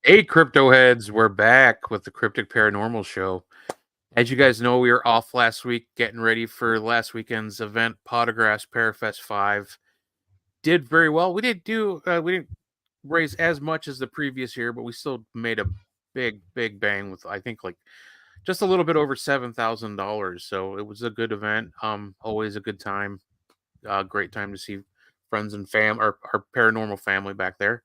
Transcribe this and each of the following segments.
Hey, crypto heads, we're back with the Cryptic Paranormal Show. As you guys know, we were off last week getting ready for last weekend's event, Potographs Parafest 5. Did very well. We didn't raise as much as the previous year, but we still made a big bang with, I think, like just a little bit over $7,000. So it was a good event. Always a good time. Great time to see friends and our paranormal family back there.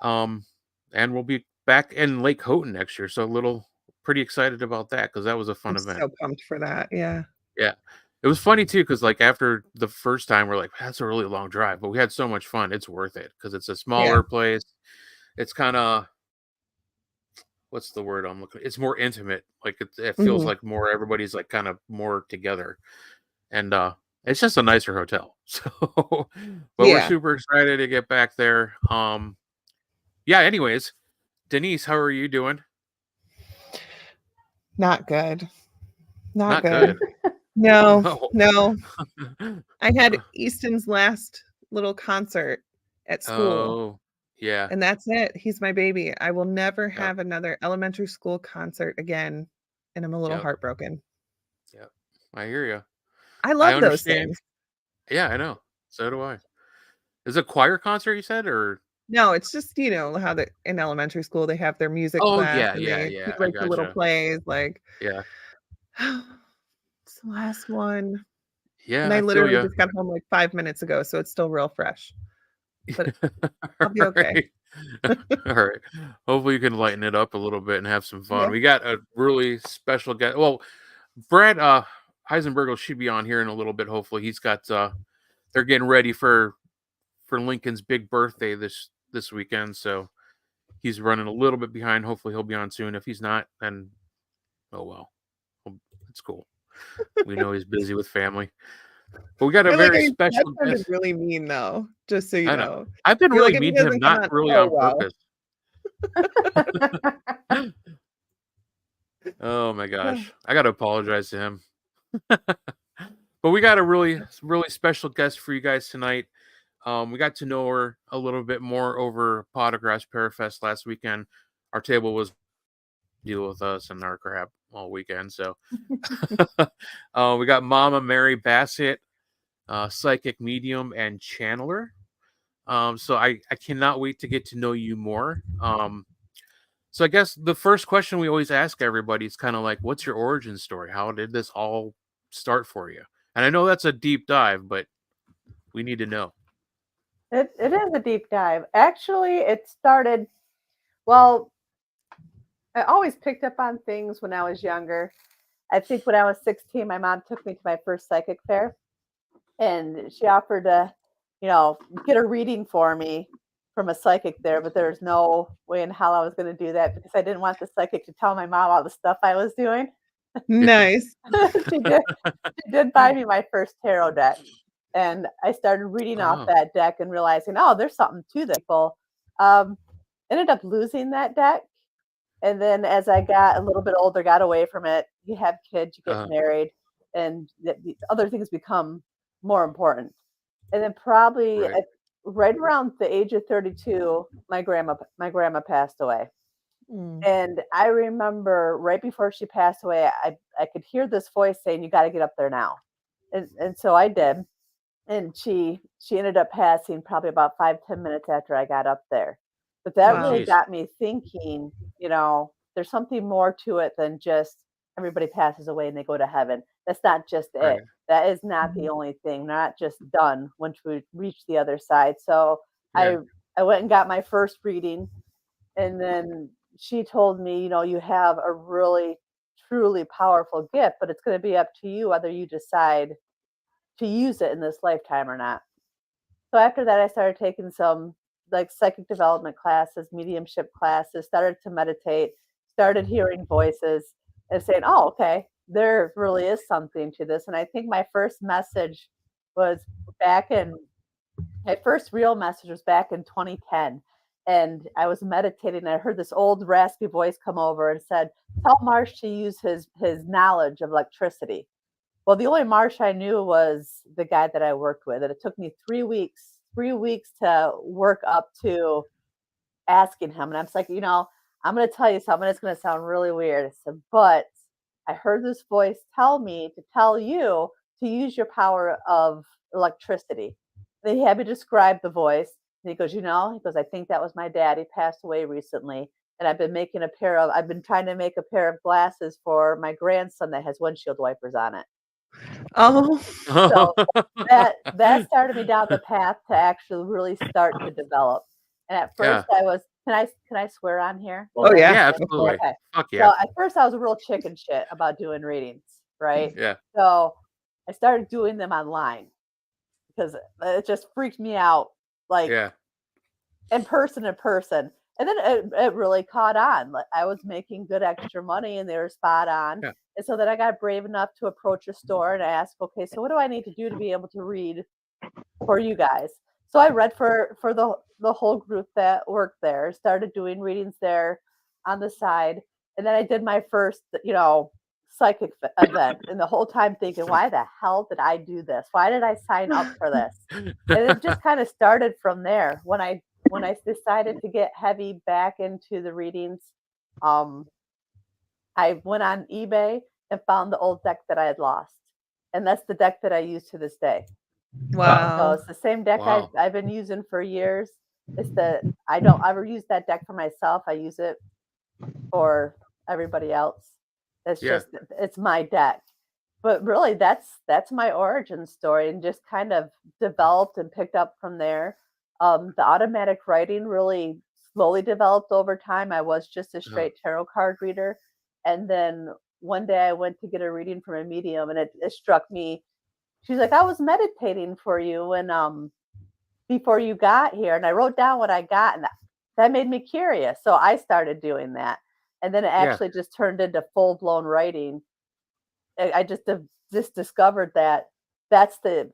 Um, and we'll be back in Lake Houghton next year. So pretty excited about that because that was a fun I'm event. so pumped for that. Yeah. Yeah. It was funny too because like after the first time we're like that's a really long drive, but we had so much fun. It's worth it because it's a Yeah. smaller place. It's kind of what's the word I'm looking. It's more intimate. Like it feels Mhm. like more everybody's like kind of more together, and it's just a nicer hotel. So, but we're Yeah. super excited to get back there. Yeah. Anyways, Denise, how are you doing? Not good. Not Not good. good. Oh No, no. no. I had Easton's last little concert at school, Oh, yeah. and that's it. He's my baby. I will never Yep. have another elementary school concert again, and I'm a little Yep. heartbroken. Yep. I hear you. I I love those understand. things. Yeah, I know. So do I. Is it a choir concert you said or No, it's just, how the in elementary school, they have their music Oh class, yeah, and yeah, he yeah. I writes the little gotcha. plays, like, Yeah. it's the last one, and Yeah, I I feel literally you. just got home, like, 5 minutes ago, so it's still real fresh, but I'll be All okay. right. All right. Hopefully you can lighten it up a little bit and have some fun. Yeah. We got a really special guest. Well, Brad Heisenberg should be on here in a little bit. Hopefully he's got they're getting ready for Lincoln's big birthday this weekend, so he's running a little bit behind. Hopefully, he'll be on soon. If he's not, then oh well. It's cool. We know he's busy with family. But we got a You're like, very that special sounded guest. really mean, though, just so you I know. know. I've been You're really like, "If he mean to him, doesn't come not on." really Oh, on well. purpose. Oh my gosh. I got to apologize to him. But we got a really special guest for you guys tonight. We got to know her a little bit more over Potographs Parafest last weekend. Our table was deal with us and our crap all weekend. So we got Mama Mary Bassett, psychic medium and channeler. So I cannot wait to get to know you more. So I guess the first question we always ask everybody is kind of like, what's your origin story? How did this all start for you? And I know that's a deep dive, but we need to know. It is a deep dive. Actually, it started, well, I always picked up on things when I was younger. I think when I was 16, my mom took me to my first psychic fair, and she offered to, you know, get a reading for me from a psychic there, but there was no way in hell I was going to do that because I didn't want the psychic to tell my mom all the stuff I was doing. Yeah. Nice. she did she did buy me my first tarot deck, and I started reading off Oh, that deck and realizing, oh, there's something to this. People um, ended up losing that deck, and then as I got a little bit older, got away from it. You have kids, you get uh, married, and the other things become more important. And then probably right. right around the age of 32, my grandma passed away. Mm. And I remember right before she passed away, I could hear this voice saying, "You got to get up there now." And so I did. And she ended up passing probably about 5-10 minutes after I got up there. But that Oh, really Wow. geez. got me thinking, there's something more to it than just everybody passes away and they go to heaven. That's not just it. Right. That is not Mhm. the only thing. We're not just done once we reach the other side. So Yeah. I I went and got my first reading, and then she told me, you have a really truly powerful gift, but it's going to be up to you whether you decide to use it in this lifetime or not. So after that, I started taking some like psychic development classes, mediumship classes, started to meditate, started hearing voices and saying, oh, okay, there really is something to this. And I think my first message was back in, my first real message was back in 2010. And I was meditating and I heard this old raspy voice come over and said, tell Marsh to use his knowledge of electricity. Well, the only Marsh I knew was the guy that I worked with, and it took me 3 weeks to work up to asking him. And I was like, I'm going to tell you something that's going to sound really weird. I said, but I heard this voice tell me to tell you to use your power of electricity. Then he had me describe the voice. And he goes, I think that was my dad. He passed away recently. And I've been trying to make a pair of glasses for my grandson that has windshield wipers on it. Oh, So that started me down the path to actually really start to develop. And at first Yeah. I was, can I swear on here? oh yeah. Yeah, absolutely. Okay. Fuck So yeah. at first I was a real chicken shit about doing readings, right? Yeah. So I started doing them online because it just freaked me out, like Yeah. in person. And then it really caught on. Like I was making good extra money and they were spot on. Yeah. And so then I got brave enough to approach a store and ask, okay, so what do I need to do to be able to read for you guys? So I read for the whole group that worked there, started doing readings there on the side. And then I did my first, psychic event. And the whole time thinking, why the hell did I do this? Why did I sign up for this? And it just kind of started from there. When I decided to get heavy back into the readings, I went on eBay and found the old deck that I had lost. And that's the deck that I use to this day. So Wow. it's the same deck Wow. I've been using for years. I don't ever use that deck for myself. I use it for everybody else. Yeah. It's my deck. But really that's my origin story, and just kind of developed and picked up from there. The automatic writing really slowly developed over time. I was just a straight tarot card reader. And then one day I went to get a reading from a medium, and it struck me. She's like, I was meditating for you and before you got here, and I wrote down what I got, and that made me curious. So I started doing that. And then it Yeah. actually just turned into full-blown writing. I just discovered that that's the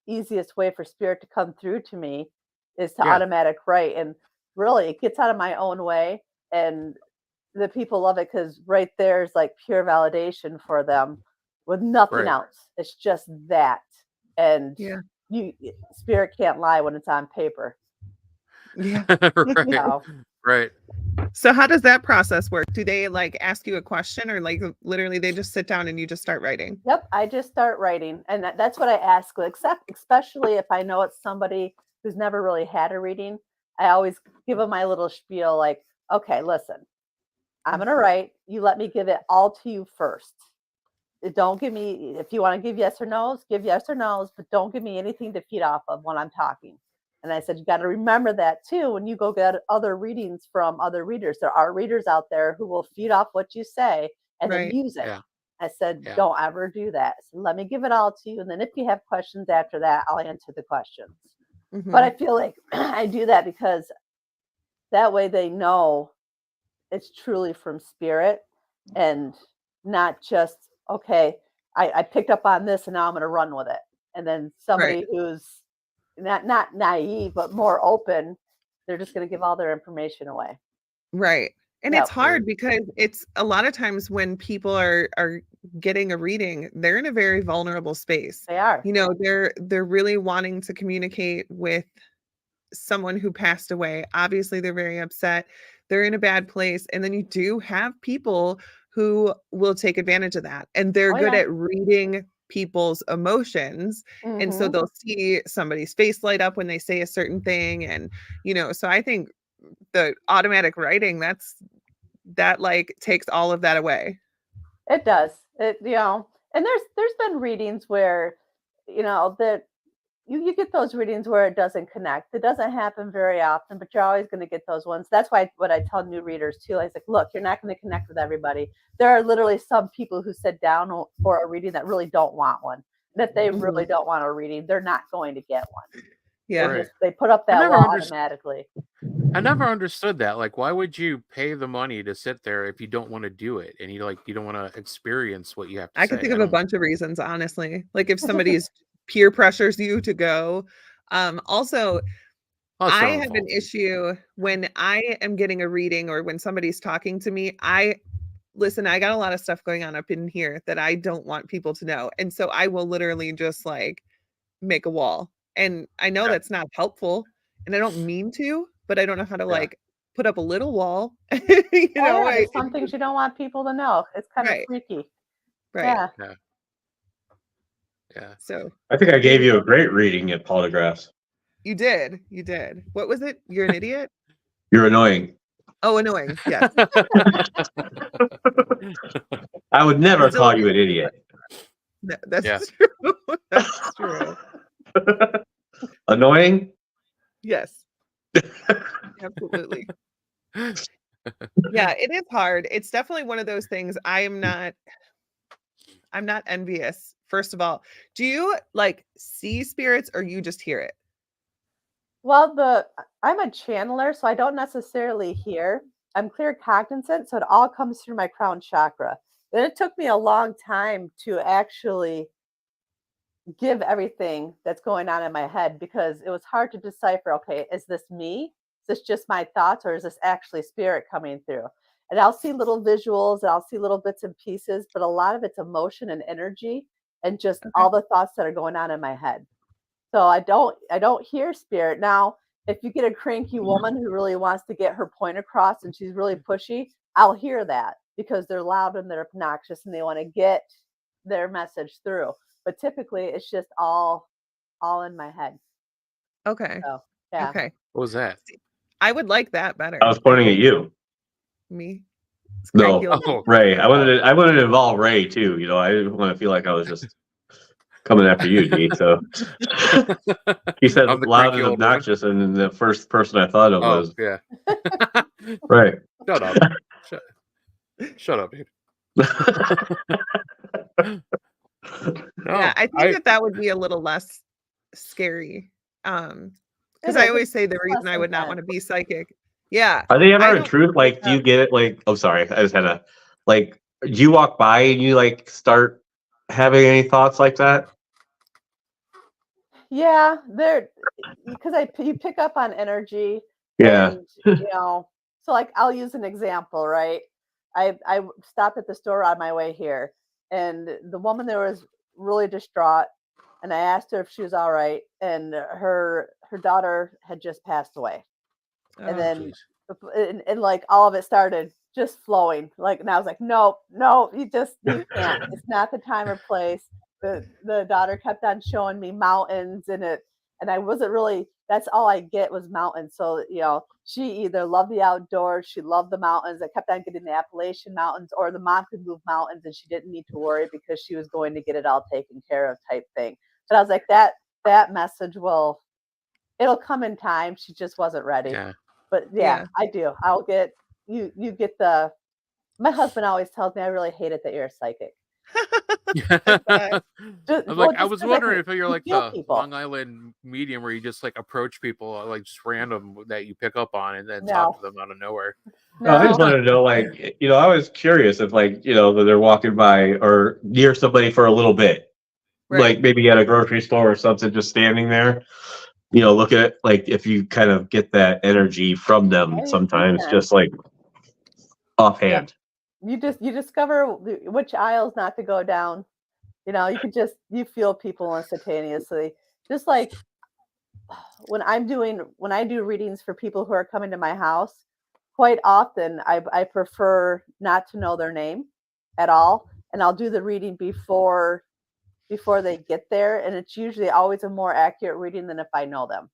easiest way for spirit to come through to me, is to Yeah. automatic write. And really it gets out of my own way, and the people love it because right there is like pure validation for them with nothing Right. else. It's just that. And Yeah. spirit can't lie when it's on paper. Yeah. Right. So Right. So how does that process work? Do they like ask you a question, or like literally they just sit down and you just start writing? Yep, I just start writing, and that's what I ask. Except, especially if I know it's somebody who's never really had a reading, I always give them my little spiel, like, "Okay, listen, I'm gonna write. You let me give it all to you first. Don't give me, if you want to give yes or no's, give yes or no's, but don't give me anything to feed off of when I'm talking." And I said, you got to remember that too when you go get other readings from other readers. There are readers out there who will feed off what you say and then Right. use it. Yeah. I said, Yeah. don't ever do that. So let me give it all to you. And then if you have questions after that, I'll answer the questions. But I Mhm. feel like I do that because that way they know it's truly from spirit, and not just, okay, I picked up on this and now I'm going to run with it. And then Right. somebody who's not naive, but more open, they're just going to give all their information away. Right. And Yep. it's hard because it's a lot of times when people are getting a reading, they're in a very vulnerable space. They are. You know, they're really wanting to communicate with someone who passed away. Obviously, they're very upset. They're in a bad place. And then you do have people who will take advantage of that. And they're Oh, good yeah. at reading people's emotions. And so Mhm. they'll see somebody's face light up when they say a certain thing. And, so I think the automatic writing, that like takes all of that away. It does. And there's been readings where, that you get those readings where it doesn't connect. It doesn't happen very often, but you're always going to get those ones. That's why what I tell new readers too. I was like, look, you're not going to connect with everybody. There are literally some people who sit down for a reading that really don't want one. That they really Mhm. don't want a reading. They're not going to get one. Yeah. Right. They put up I that never wall understood. automatically. I never understood that. Like, why would you pay the money to sit there if you don't want to do it and you don't want to experience what you have to I could say? think I of a don't. bunch of reasons, honestly. Like if somebody's peer pressures you to go. Also, Well, it's I their own have an fault. issue when I am getting a reading or when somebody's talking to me. I got a lot of stuff going on up in here that I don't want people to know. And so I will literally just like make a wall. And I know Yeah. that's not helpful and I don't mean to, but I don't know how to Yeah. like put up a little wall. Oh, there's some things you don't want people to know. It's kind of Right. freaky. Right. Yeah. Yeah. So I think I gave you a great reading at polygraphs. you did. What was it? You're an idiot? You're annoying. Oh, annoying. Yes. I would never Still call you an idiot. No, that's Yeah. true. That's true. Annoying? Yes. Absolutely. Yeah, it is hard. It's definitely one of those things. I'm not envious. First of all, do you like see spirits or you just hear it? Well, I'm a channeler, so I don't necessarily hear. I'm clear cognizant, so it all comes through my crown chakra. Then it took me a long time to actually give everything that's going on in my head because it was hard to decipher, okay, is this me? Is this just my thoughts or is this actually spirit coming through? And I'll see little visuals and I'll see little bits and pieces, but a lot of it's emotion and energy and just Okay. all the thoughts that are going on in my head. So I don't hear spirit. Now, if you get a cranky woman who really wants to get her point across and she's really pushy, I'll hear that because they're loud and they're obnoxious and they want to get their message through. But typically it's just all in my head. Okay. So yeah. Okay. What was that? I would like that better. I was pointing at you. Me. It's No. cranky old Oh. Ray. I wanted to involve Ray too. You know, I didn't want to feel like I was just coming after you, D. So he said I'm the loud cranky and old woman. obnoxious, and then the first person I thought of Oh, was yeah. Ray. Shut up. Shut up, dude. No, Yeah, I think that would be a little less scary. Because I always say the reason I would not want to be psychic. Yeah. Are they I ever don't truth? Like, do you get it? Like, oh, sorry, I just had a like. Do you walk by and you like start having any thoughts like that? Yeah, they're because you pick up on energy Yeah. and so like I'll use an example, right? I stopped at the store on my way here and the woman there was really distraught and I asked her if she was all right and her daughter had just passed away. And Oh, then jeez. and like all of it started just flowing. Like and I was like, no, you can't. It's not the time or place. The daughter kept on showing me mountains and I wasn't really that's all I get was mountains. So, she either loved the outdoors, she loved the mountains. I kept on getting the Appalachian Mountains, or the mom could move mountains and she didn't need to worry because she was going to get it all taken care of type thing. But I was like, that message it'll come in time. She just wasn't ready. Yeah. But yeah, I do. I'll get you get my husband always tells me I really hate it that you're a psychic. I'm like, I was wondering if you're like the Long Island medium where you just like approach people like just random that you pick up on and then talk to them out of nowhere. No, I just wanted to know, like, I was curious if, like, that they're walking by or near somebody for a little bit, like maybe at a grocery store or something, just standing there. Look at like if you kind of get that energy from them sometimes, just like offhand. Yeah. You discover which aisles not to go down. You feel people instantaneously. Just like when I do readings for people who are coming to my house, quite often I prefer not to know their name at all, and I'll do the reading before they get there, and it's usually always a more accurate reading than if I know them.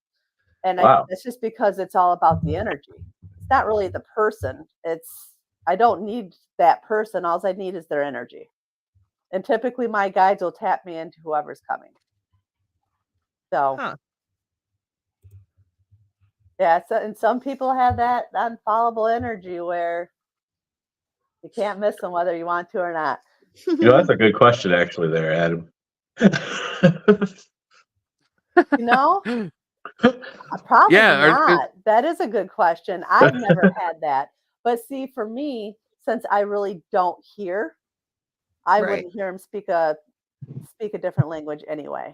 And it's just because it's all about the energy. It's not really the person. I don't need that person. All I need is their energy. And typically my guides will tap me into whoever's coming. So yeah, and some people have that unfallible energy where you can't miss them whether you want to or not. That's a good question actually there, Adam. Probably not. That is a good question. I've never had that. But see, for me, since I really don't hear, I wouldn't hear them speak a different language anyway.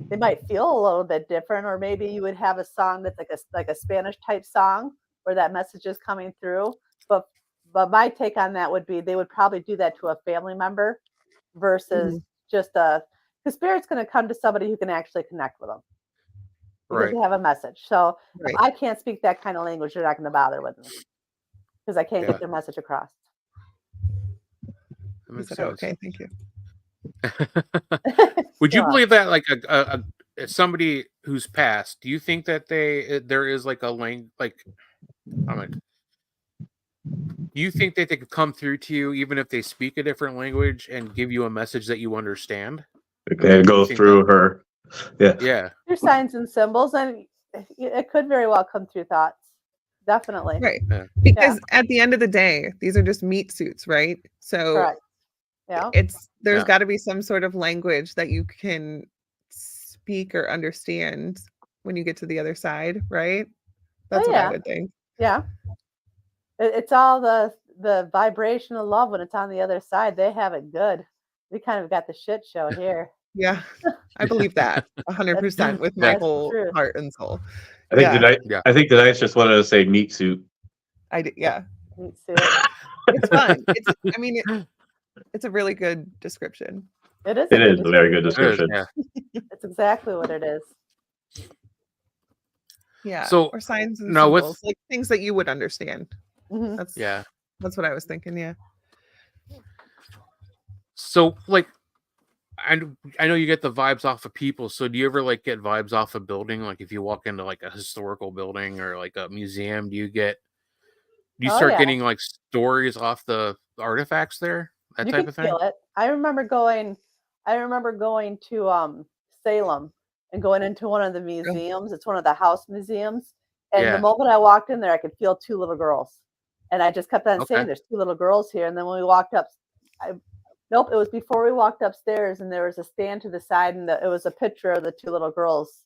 They might feel a little bit different, or maybe you would have a song that's like a Spanish type song where that message is coming through. But my take on that would be they would probably do that to a family member versus just because spirit's going to come to somebody who can actually connect with them. Because they have a message. So if I can't speak that kind of language, you're not going to bother with me. because I can't Yeah. get their message across. That He makes said, sense. okay, thank you. Would you Yeah. believe that, like somebody who's passed? Do you think that there is like a like I'm like, do you think that they could come through to you even if they speak a different language and give you a message that you understand? And Do you go think that? through her. Yeah. Yeah, Through signs and symbols, and it could very well come through thoughts. Definitely. Right. yeah, Yeah. Because at the end of the day, these are just meat suits, right? So Correct. Yeah. there's Yeah. got to be some sort of language that you can speak or understand when you get to the other side, right? That's Oh what I yeah. would think. Yeah. It's all the vibration of love when it's on the other side. They have it good. We kind of got the shit show here. Yeah. I believe that 100% with my Yeah. That's the whole truth. heart and soul. I think Yeah. Yeah. I think the Knights just wanted to say meat suit. Yeah. Meat suit. It's fun. I mean, it's a really good description. It is. It a is good a very good description. It is, description. yeah. It's exactly what it is. Yeah. So Or signs and now with symbols, like things that you would understand. Mhm. yeah, That's what I was thinking. Yeah. so like I know you get the vibes off of people. So do you ever like get vibes off a building? Like if you walk into like a historical building or like a museum, do you Oh start yeah. getting like stories off the artifacts there? That You type can of thing? feel it. I remember going to Salem and going into one of the Oh, museums. It's one of the house museums. And the Yeah. moment I walked in there, I could feel two little girls. And I just kept on Okay. saying, there's two little girls here. And then when we walked up, I, nope, it was before we walked upstairs, and there was a stand to the side, and it was a picture of the two little girls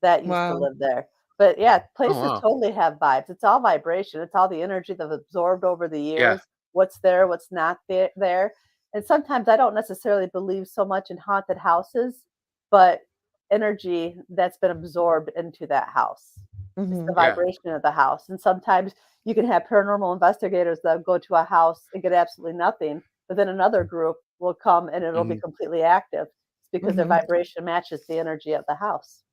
that used to wow. live there. But yeah, Oh places wow. totally have vibes. It's all vibration. It's all the energy they've absorbed over the Yeah. years. What's there, what's not there. And sometimes I don't necessarily believe so much in haunted houses, but energy that's been absorbed into that house. It's the Mhm. Yeah. vibration of the house. And sometimes you can have paranormal investigators that go to a house and get absolutely nothing, but then another group will come and it'll be Mhm. completely active. It's because their Mhm. vibration matches the energy of the house.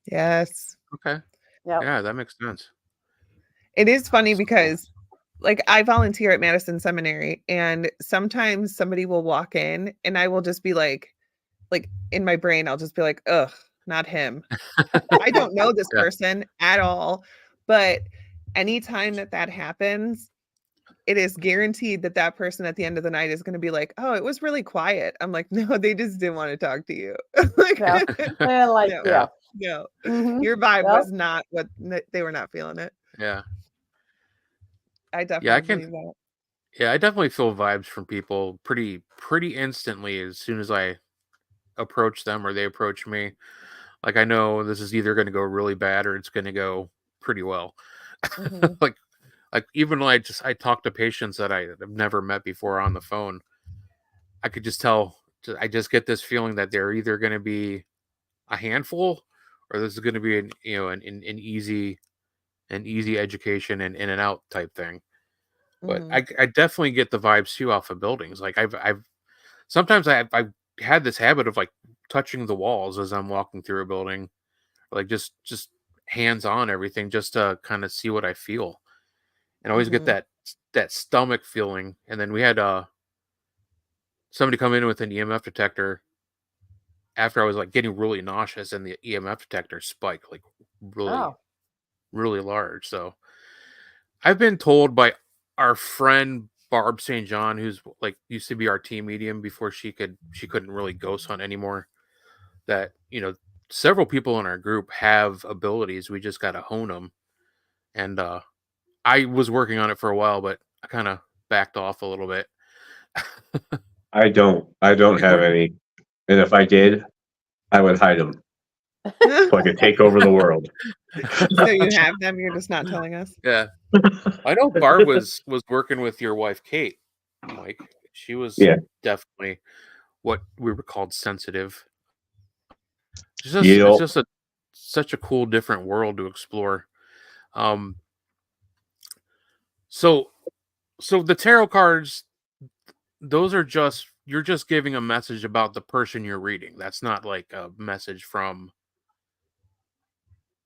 Yes. Okay. Yep. Yeah, that makes sense. It is funny So because like I volunteer at Madison Seminary, and sometimes somebody will walk in and I will just be like in my brain, I'll just be like, ugh, not him. I don't know this yeah. person at all. But anytime that happens, it is guaranteed that that person at the end of the night is going to be like, oh, it was really quiet. I'm like, no, they just didn't want to talk to you. Like, Yeah. And like, no, Yeah. no, Mhm. your vibe Yep. was not what they were not feeling it. Yeah. I Yeah, definitely believe that. yeah, I definitely feel vibes from people pretty instantly as soon as I approach them or they approach me. Like I know this is either going to go really bad or it's going to go pretty well. Mhm. like even when I talk to patients that I have never met before on the phone, I could just tell. I just get this feeling that they're either going to be a handful or this is going to be an easy education and in and out type thing. But Mhm. I definitely get the vibes too off of buildings. Like I've sometimes I've had this habit of like touching the walls as I'm walking through a building, like just hands on everything, just to kind of see what I feel, and I always get Mhm. that stomach feeling. And then we had somebody come in with an EMF detector after I was like getting really nauseous, and the EMF detector spiked like really Oh. really large. So I've been told by our friend Barb St. John, who's like used to be our team medium before she couldn't really ghost hunt anymore, that several people in our group have abilities. We just got to hone them. And I was working on it for a while, but I kind of backed off a little bit. I don't have any, and if I did, I would hide them so I could take over the world. So you have them, you're just not telling us? Yeah, I know Barb was working with your wife Kate, Mike. She was Yeah, definitely what we were called sensitive. you It's know, just such a cool different world to explore. Um, so the tarot cards, those are just you're just giving a message about the person you're reading. That's not like a message from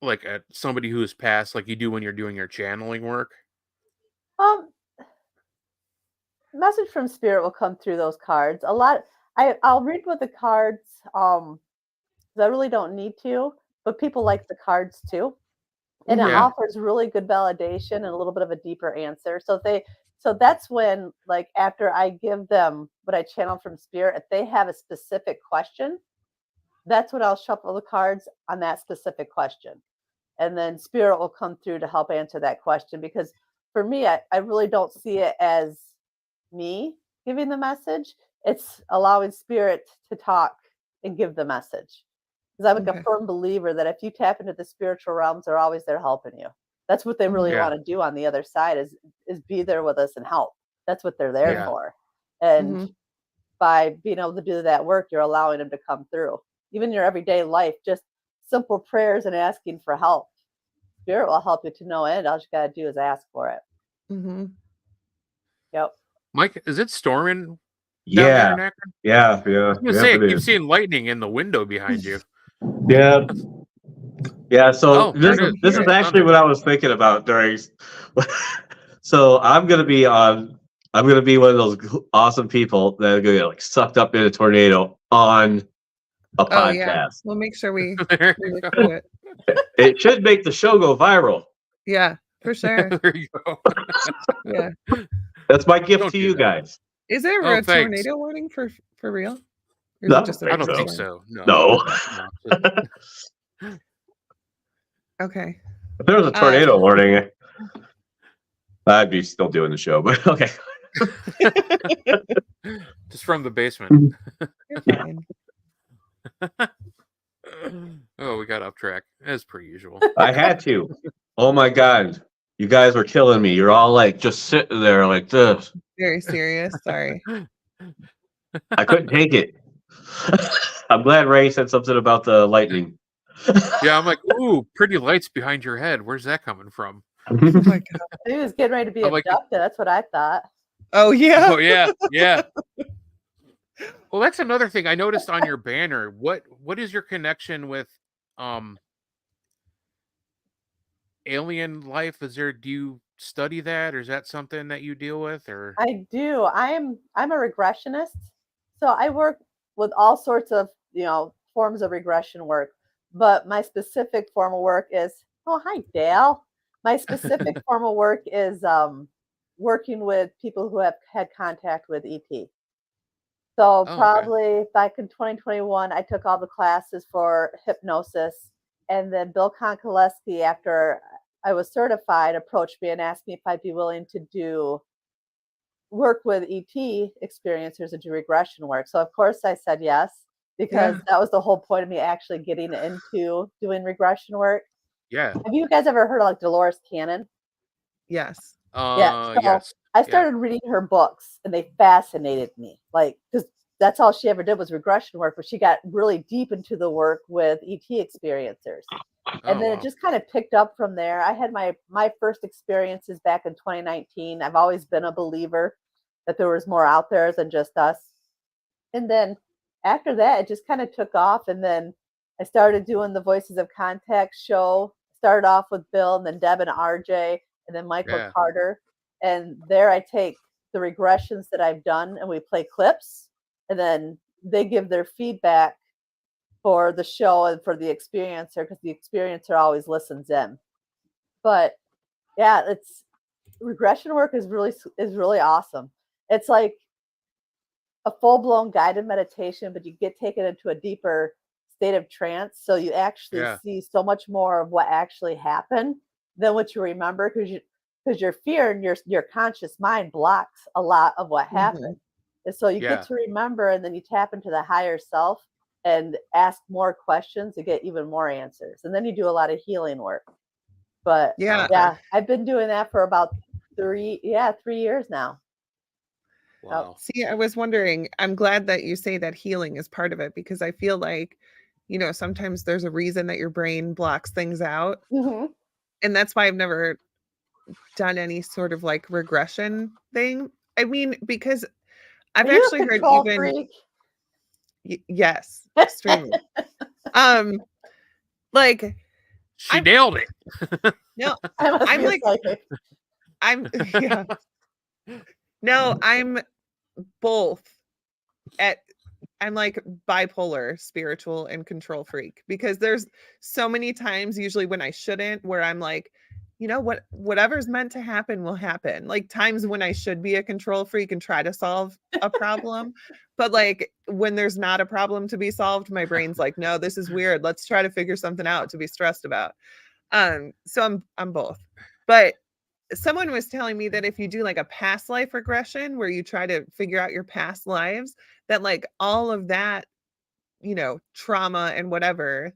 like somebody who has passed, like you do when you're doing your channeling work. Um, Message from spirit will come through those cards. A lot. I'll read with the cards. 'Cause I really don't need to, but people like the cards too. And it Mhm. Yeah. offers really good validation and a little bit of a deeper answer. So that's when, like, after I give them what I channel from spirit, if they have a specific question, that's when I'll shuffle the cards on that specific question. And then spirit will come through to help answer that question. Because for me, I really don't see it as me giving the message. It's allowing spirit to talk and give the message. Because I'm like a Okay. firm believer that if you tap into the spiritual realms, they're always there helping you. That's what they really Mhm. Yeah. want to do on the other side is be there with us and help. That's what they're there Yeah. for. And Mhm. by being able to do that work, you're allowing them to come through. Even your everyday life, just simple prayers and asking for help. Spirit will help you to no end. All you gotta do is ask for it. Mhm. Yep. Mike, is it storming down there Yeah, in Akron? yeah, I was gonna yep, say, I it keep is. seeing lightning in the window behind you. Yeah, yeah. So Oh, there I it is. can this hear is it. actually Thunder. what I was thinking about during. So I'm gonna be on. I'm gonna be one of those awesome people that are gonna get like sucked up in a tornado on a Oh yeah. podcast. We'll make sure we There you record go. it. It should make the show go viral. Yeah, for sure. There you go. Yeah. That's my gift Don't to do you that. guys. Is there Oh, a thanks. tornado warning for real? Or is No, I it don't just a I think don't so. think thunderstorm? so. No. No. Okay. No. Just- Okay. If there was a tornado warning, I'd be still doing the show. But okay. Just from the basement. You're fine. Oh, we got off track as per usual. I had to. Oh my god. You guys were killing me. You're all like just sitting there like this. Very serious. Sorry. I couldn't take it. I'm glad Ray said something about the lightning. Yeah, I'm like, ooh, pretty lights behind your head. Where's that coming from? Oh my god. He was getting ready to be I'm like, abducted. That's what I thought. Oh yeah. oh yeah, yeah. Well, that's another thing I noticed on your banner. What is your connection with um alien life? Do you study that, or is that something that you deal with, or I do. I'm a regressionist. So I work with all sorts of, forms of regression work. But my specific form of work is, oh, hi, Dale. My specific form of work is working with people who have had contact with ET. So oh, okay. probably back in 2021, I took all the classes for hypnosis, and then Bill Konkoleski, after I was certified, approached me and asked me if I'd be willing to do work with ET experiencers and do regression work. So of course I said yes, because Yeah. that was the whole point of me actually getting into doing regression work. Yeah. Have you guys ever heard of like Dolores Cannon? Yes. Yeah. So Yes. I Yeah. started reading her books and they fascinated me. Like, because that's all she ever did was regression work, but she got really deep into the work with ET experiencers. And Oh, then it wow. just kind of picked up from there. I had my first experiences back in 2019. I've always been a believer that there was more out there than just us. And then after that, it just kind of took off. And then I started doing the Voices of Contact show. Started off with Bill, and then Deb and RJ, and then Michael Yeah. Carter. And there I take the regressions that I've done and we play clips. And then they give their feedback for the show and for the experiencer, because the experiencer always listens in. But yeah, it's regression work is really awesome. It's like a full-blown guided meditation, but you get taken into a deeper state of trance, so you actually Yeah. see so much more of what actually happened than what you remember, because your fear and your conscious mind blocks a lot of what happened. And so you Yeah. get to remember, and then you tap into the higher self and ask more questions to get even more answers. And then you do a lot of healing work. But Yeah. yeah, I've been doing that for about 3 years now. Wow. See, I was wondering, I'm glad that you say that healing is part of it, because I feel like, sometimes there's a reason that your brain blocks things out. Mhm. And that's why I've never done any sort of like regression thing. I mean, because I've Are you a actually heard control even freak? yes, extremely. Like She I'm nailed it. no, I must I'm be a like psychic. I'm yeah. No, I'm both I'm like bipolar, spiritual and control freak, because there's so many times usually when I shouldn't, where I'm like, you know what, whatever's meant to happen will happen. Like times when I should be a control freak and try to solve a problem. But like when there's not a problem to be solved, my brain's like, no, this is weird. Let's try to figure something out to be stressed about. So I'm both. But someone was telling me that if you do like a past life regression where you try to figure out your past lives, that like all of that, you know, trauma and whatever,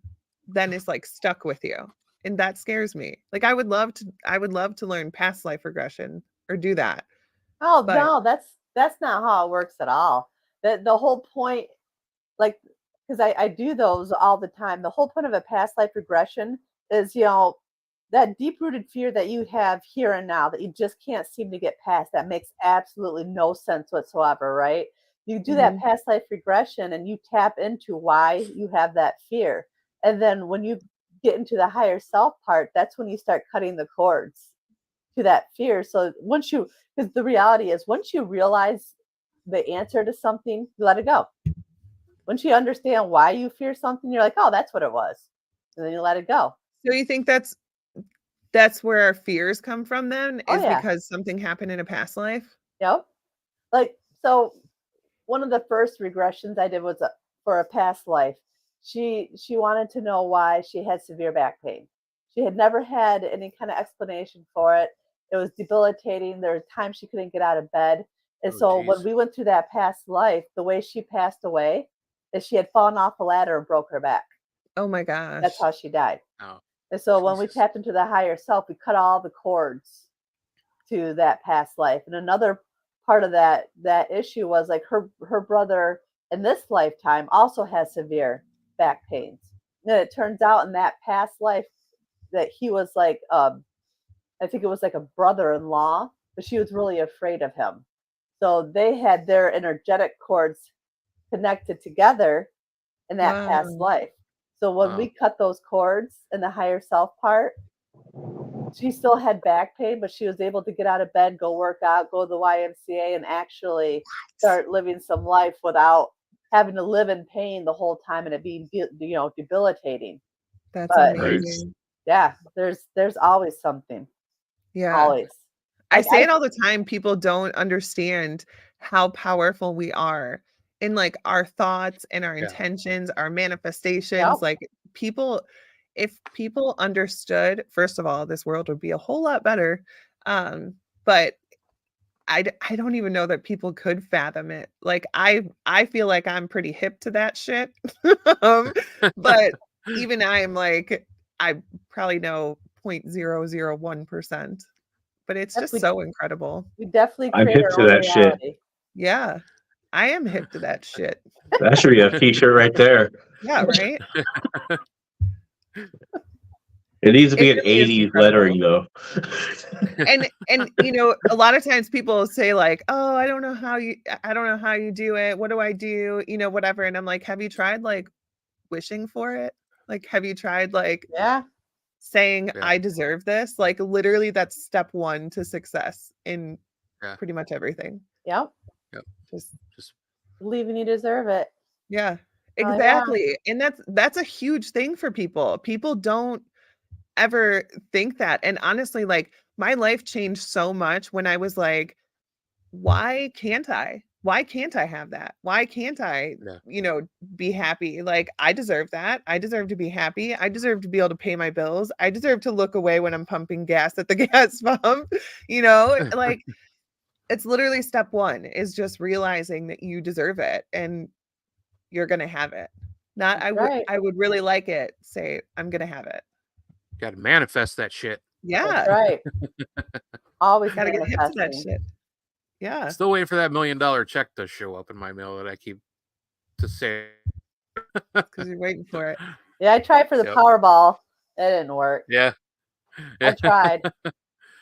then is like stuck with you. And that scares me. Like I would love to learn past life regression or do that. Oh But no, that's not how it works at all. The whole point, like, because I do those all the time. The whole point of a past life regression is, that deep rooted fear that you have here and now that you just can't seem to get past. That makes absolutely no sense whatsoever, right? You do that mhm, past life regression and you tap into why you have that fear. And then when you get into the higher self part, that's when you start cutting the cords to that fear. So because the reality is, once you realize the answer to something, you let it go. Once you understand why you fear something, you're like, oh, that's what it was. And then you let it go. so you think that's where our fears come from then, Oh, is yeah. because something happened in a past life? Yep. Like, so one of the first regressions I did was for a past life. She wanted to know why she had severe back pain. She had never had any kind of explanation for it. It was debilitating. There were times she couldn't get out of bed. And Oh, so when geez. we went through that past life, the way she passed away is she had fallen off a ladder and broke her back. Oh my That's gosh. how she died. Oh, And so when we Jesus. tapped into the higher self, we cut all the cords to that past life. And another part of that issue was like her brother in this lifetime also has severe back pains. And it turns out in that past life that he was like I think it was like a brother-in-law, but she was really afraid of him. So they had their energetic cords connected together in that past Wow. life. So when Oh, we cut those cords in the higher self part, she still had back pain, but she was able to get out of bed, go work out, go to the YMCA, and actually start living some life without having to live in pain the whole time and it being debilitating. That's But Right. amazing. yeah, there's always something, Yeah. always. I I say it all the time. People don't understand how powerful we are in like our thoughts and our yeah. intentions, our manifestations. Yep, Like if people understood, first of all, this world would be a whole lot better. But I don't even know that people could fathom it. Like I feel like I'm pretty hip to that shit. um, but even I am like, I probably know 0.001%, but it's yep. just so incredible. We definitely I'm create hip our to own that shit. reality. Yeah. I am hip to that shit. That should be a t-shirt right there. Yeah, right? It needs to It be an really is 80s incredible. lettering though. And you know, a lot of times people say like, "Oh, I don't know how you do it. What do I do?" You know, whatever. And I'm like, "Have you tried like wishing for it? Like, have you tried like Yeah, saying Yeah. I deserve this?" Like literally that's step 1 to success in Yeah. pretty much everything. yep. Yep. Just Just Believing you deserve it. yeah. Oh yeah. Exactly. And that's a huge thing for people. People don't ever think that. And honestly, like my life changed so much when I was like, why can't I? Why can't I have that? Why can't I, yeah. you know, be happy? Like I deserve that. I deserve to be happy. I deserve to be able to pay my bills. I deserve to look away when I'm pumping gas at the gas pump. You know, like it's literally step 1 is just realizing that you deserve it and you're going to have it. Not That's right. I would really like it. Say I'm going to have it. Got to manifest that shit. That's Yeah. right. Always Got to get hip to that manifesting. shit. Yeah. Still waiting for that $1 million check to show up in my mail that I keep to say. Because you're waiting for it. Yeah, I tried for the Yep. Powerball. It didn't work. Yeah. I tried.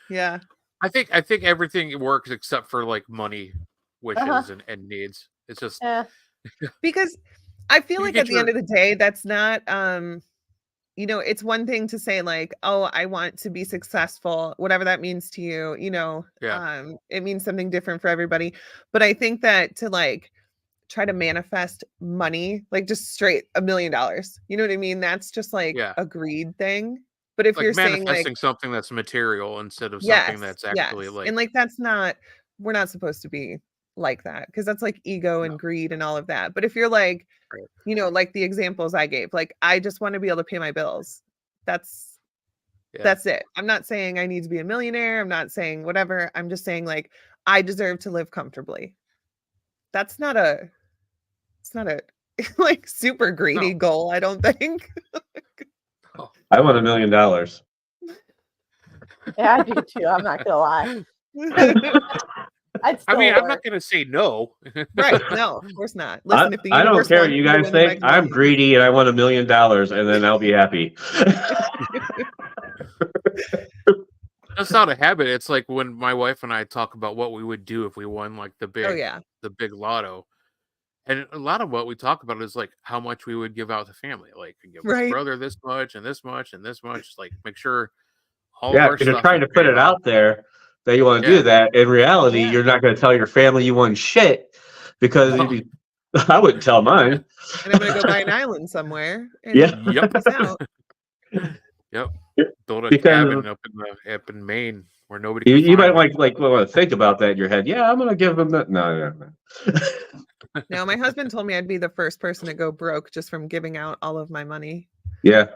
Yeah. I think everything works except for like money Uh-huh. wishes and needs. It's just Yeah. Because I feel you like get at the end your of the day, that's not you know, it's one thing to say like, oh, I want to be successful, whatever that means to you, you know, Yeah. it means something different for everybody. But I think that to like try to manifest money, like just straight $1 million, you know what I mean? That's just like Yeah. a greed thing. But if Like you're saying like, manifesting something that's material instead of something yes, that's yes. actually like And like that's not, we're not supposed to be like that because that's like ego no. and greed and all of that. But if you're like, Right. you know, like the examples I gave, like I just want to be able to pay my bills. That's Yeah. that's it. I'm not saying I need to be a millionaire. I'm not saying whatever. I'm just saying like I deserve to live comfortably. That's not a, it's not a like super greedy No. goal, I don't think. Oh. I want $1 million. Yeah, I do too. I'm not gonna lie. I'd I still mean, I'm work. not gonna say no. Right. No, of course not. Listen, if the I don't universe care what wants you me to guys win the think. Mega I'm Millions. greedy and I want $1 million, and then I'll be happy. That's not a habit. It's like when my wife and I talk about what we would do if we won like Oh yeah. the big lotto. And a lot of what we talk about is like how much we would give out to family. Like give my Right. brother this much and this much and this much. Like make sure all of Yeah, our because you're stuff trying is to put paid it off. out there that you want to do Yeah. that. In reality, Yeah. you're not going to tell your family you won shit because No. I wouldn't tell mine. And I'm gonna go buy an island somewhere and Yeah. Yep. peace out. Yep. Build a Because cabin up in Maine where nobody you, can you might find me. want to think about that in your head. Yeah, I'm going to give them that. No. No, my husband told me I'd be the first person to go broke just from giving out all of my money Yeah.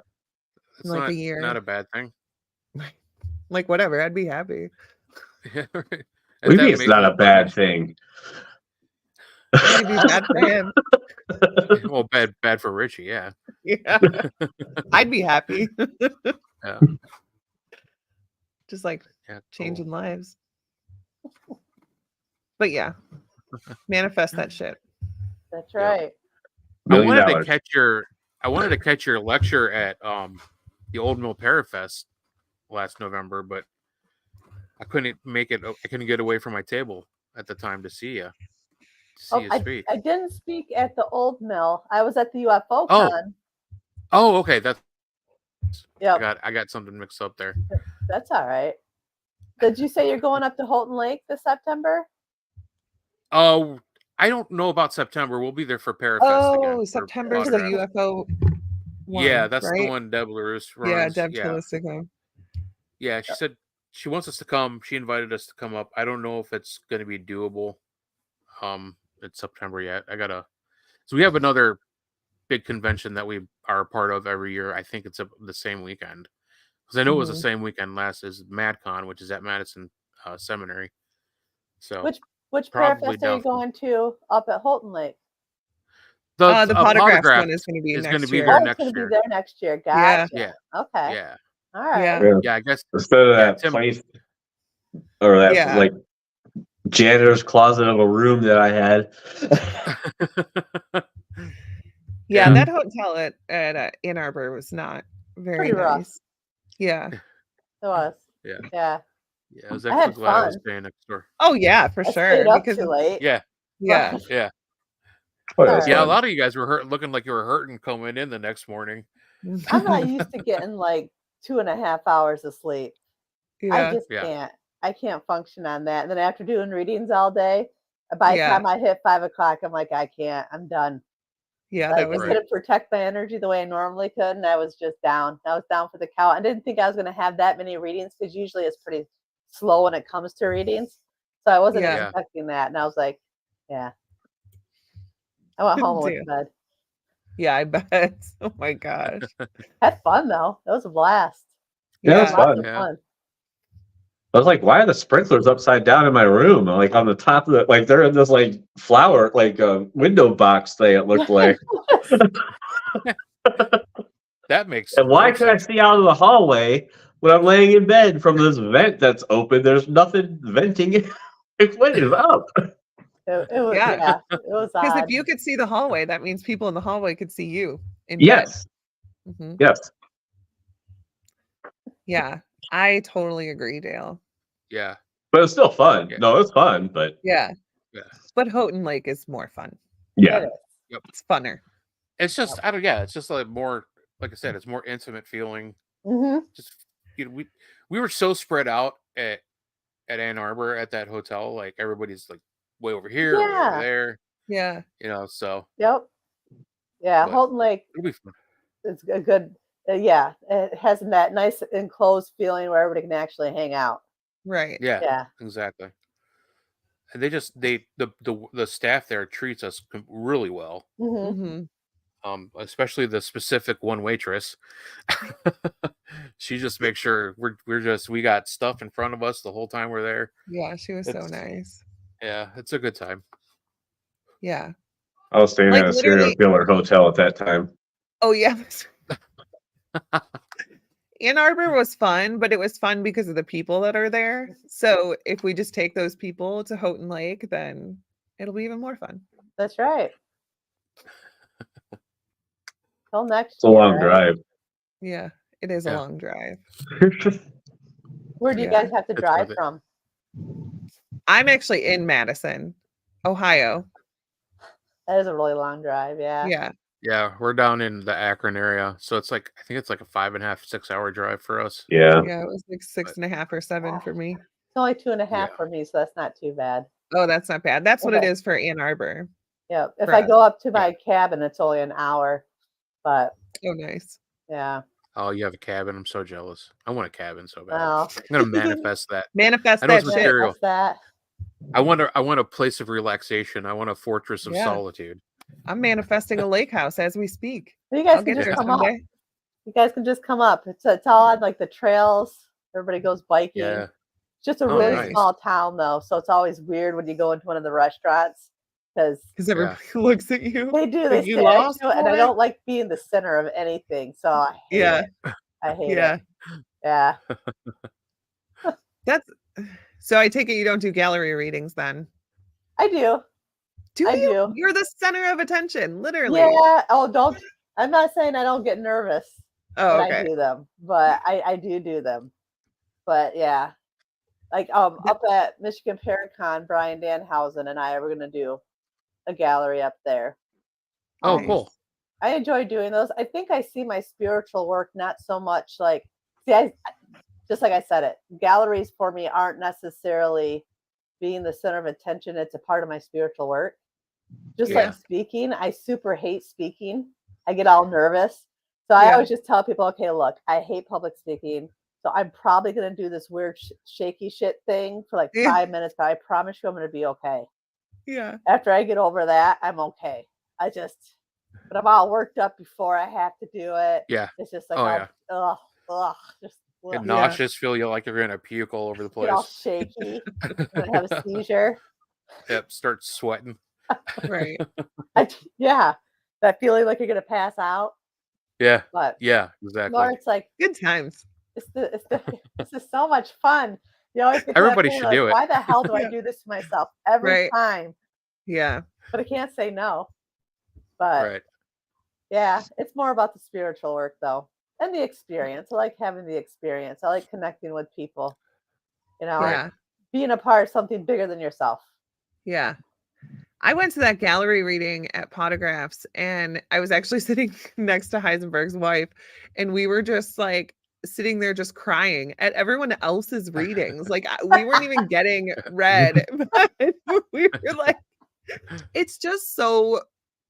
It's in like a year. not a bad thing. Like whatever, I'd be happy. Yeah, right. What At do you that mean it's not a makeup bad artist- thing? I mean, it'd be bad for him. Well, bad for Richie, yeah. Yeah. I'd be happy. Yeah. Just like Yeah. changing Cool. lives. But yeah, manifest that shit. That's Yep. right. I $1 wanted million. to catch your lecture at the Old Mill Parafest last November, but I couldn't make it. I couldn't get away from my table at the time to see you. I speak. didn't speak at the Old Mill. I was at the UFO Oh. con. Oh, okay. That's Yep, I got something mixed up there. that's all right. Did you say you're going up to Houghton Lake this September? Oh, I don't know about September. We'll be there for Parafest again. Oh, for September's the Autograph. UFO one, Yeah, that's right? the one Deb LaRusse Yeah, runs. Deb Yeah. Chalistico. Yeah, she said she wants us to come. She invited us to come up. I don't know if it's going to be doable. It's September yet. So we have another big convention that we are a part of every year. I think it's the same weekend because I know it was the Mhm. same weekend last as MadCon, which is at Madison Seminary. So Which probably Parafest are you down for- going to up at Houghton Lake? The Potograph Potograph one is going to be is next gonna be year. there Oh, it's next going to year. be there next year. Yeah. Gotcha. Yeah. Okay. Yeah. All right. Yeah. Yeah, I guess Instead of that Tim- place or that Yeah. like janitor's closet of a room that I had. Yeah, Yeah. that hotel at Ann Arbor was not very Pretty rough. nice. Yeah. It was. Yeah. Yeah. Yeah, I was I actually had glad I was fun. paying next door. Oh yeah, for I sure. stayed up Because too late. Yeah. yeah, but- Yeah. Oh, that's Yeah, a fun. lot of you guys were looking like you were hurting coming in the next morning. I'm not used to getting like 2.5 hours of sleep. I yeah, just Yeah. can't. I can't function on that. And then after doing readings all day, by the Yeah. time I hit 5 o'clock, I'm like, I can't. I'm done. yeah. Like That was I Right. couldn't protect my energy the way I normally could, and I was just down. I was down for the count. I didn't think I was going to have that many readings because usually it's pretty slow when it comes to readings. So I wasn't Yeah. expecting that, and I was like, yeah. I went home and went to bed. yeah. I bet. Oh my gosh. Had fun though. It was a blast. Yeah, that's Yeah. fun. Lots of Yeah. fun. I was like, why are the sprinklers upside down in my room? Like on the top of the, like they're in this like flower, like window box thing, it looked like. That makes And why no can I sense. see out of the hallway when I'm laying in bed from this vent that's open? There's nothing venting. Like, what is up? It was Yeah. yeah. It was Because odd. if you could see the hallway, that means people in the hallway could see you in Yes. bed. Mhm. Yes. Yeah, I totally agree, Dale. Yeah. But it's still fun. Yeah. No, it's fun, but Yeah, Yeah. but Houghton Lake is more fun. yeah. It is. It's funner. It's just I don't it's just like more like I said, it's more intimate feeling. Hmm. Just we were so spread out at Ann Arbor at that hotel. Like everybody's like way over here, way over Yeah. there. Yeah. So Yep. Yeah. but Holton Lake it'll be fun. is a good. Yeah, it has that nice enclosed feeling where everybody can actually hang out. Right. Yeah, Yeah. exactly. And the staff there treats us really well. Hmm. Hmm. Especially the specific one waitress. She just makes sure we got stuff in front of us the whole time we're there. Yeah, she was so It's nice. yeah, it's a good time. Yeah. I was staying Like at a serial literally, killer hotel at that time. oh yeah. Ann Arbor was fun, but it was fun because of the people that are there. So if we just take those people to Houghton Lake, then it'll be even more fun. That's right. Till next It's a year, long right? drive. Yeah, it is a Yeah. long drive. Where do you Yeah. guys have to It's drive worth it. from? I'm actually in Madison, Ohio. That is a really long drive. Yeah. Yeah. Yeah, we're down in the Akron area, so it's like I think it's like a 5.5, 6 hour drive for us. Yeah. Yeah, it was like 6.5 or 7 for me. It's only 2.5 Yeah. for me, so that's not too bad. Oh, that's not bad. That's what it Okay. is for Ann Arbor. Yeah. If For I us. go up to my cabin, it's only an hour. But Oh, nice. yeah. Oh, you have a cabin? I'm so jealous. I want a cabin so bad. Well, I'm gonna manifest that. Manifest I know that it's shit. material. that's that. I want a place of relaxation. I want a fortress of Yeah. solitude. I'm manifesting a lake house as we speak. You guys I'll can get just there come up. someday. You guys can just come up. It's all on like the trails. Everybody goes biking. Yeah. It's just a Oh, really nice. small town though, so it's always weird when you go into one of the restaurants because Because everybody looks at you. they do. They Like, you stare at lost, you, and I boy? don't like being the center of anything, so I hate Yeah. it. I hate Yeah. it. Yeah. That's so I take it you don't do gallery readings then. I do. Do I you? do. You're the center of attention, literally. Yeah. Oh, don't. I'm not saying I don't get nervous Oh, when I okay. do them, but I do them. But yeah, like up at Michigan Paracon, Brian Danhausen and I are going to do a gallery up there. Oh, Nice. cool. I enjoy doing those. I think I see my spiritual work not so much like I just like I said it. Galleries for me aren't necessarily being the center of attention. It's a part of my spiritual work. Just Yeah. like speaking, I super hate speaking. I get all nervous. So I Yeah. always just tell people, okay, look, I hate public speaking. So I'm probably going to do this weird shaky shit thing for like Yeah. 5 minutes, but I promise you I'm going to be okay. Yeah. After I get over that, I'm okay. But I'm all worked up before I have to do it. Yeah. It's just like, Oh, yeah. just Get ugh, nauseous, feel you like you're gonna puke all over the get all place. shaky. I'm gonna have a seizure. Yep, start sweating. Right. Yeah, that feeling like you're gonna pass out. Yeah. But Yeah, exactly. more, it's like Good times. this is so much fun. You always get to that Everybody point should where, do like, it. why the hell do I Yeah. do this to myself every Right. time? Yeah. But I can't say no. But Right. yeah, it's more about the spiritual work though. And the experience. I like having the experience. I like connecting with people. You know, Yeah. being a part of something bigger than yourself. Yeah. I went to that gallery reading at Potographs and I was actually sitting next to Heisenberg's wife and we were just like sitting there just crying at everyone else's readings. Like we weren't even getting read, but we were like, it's just so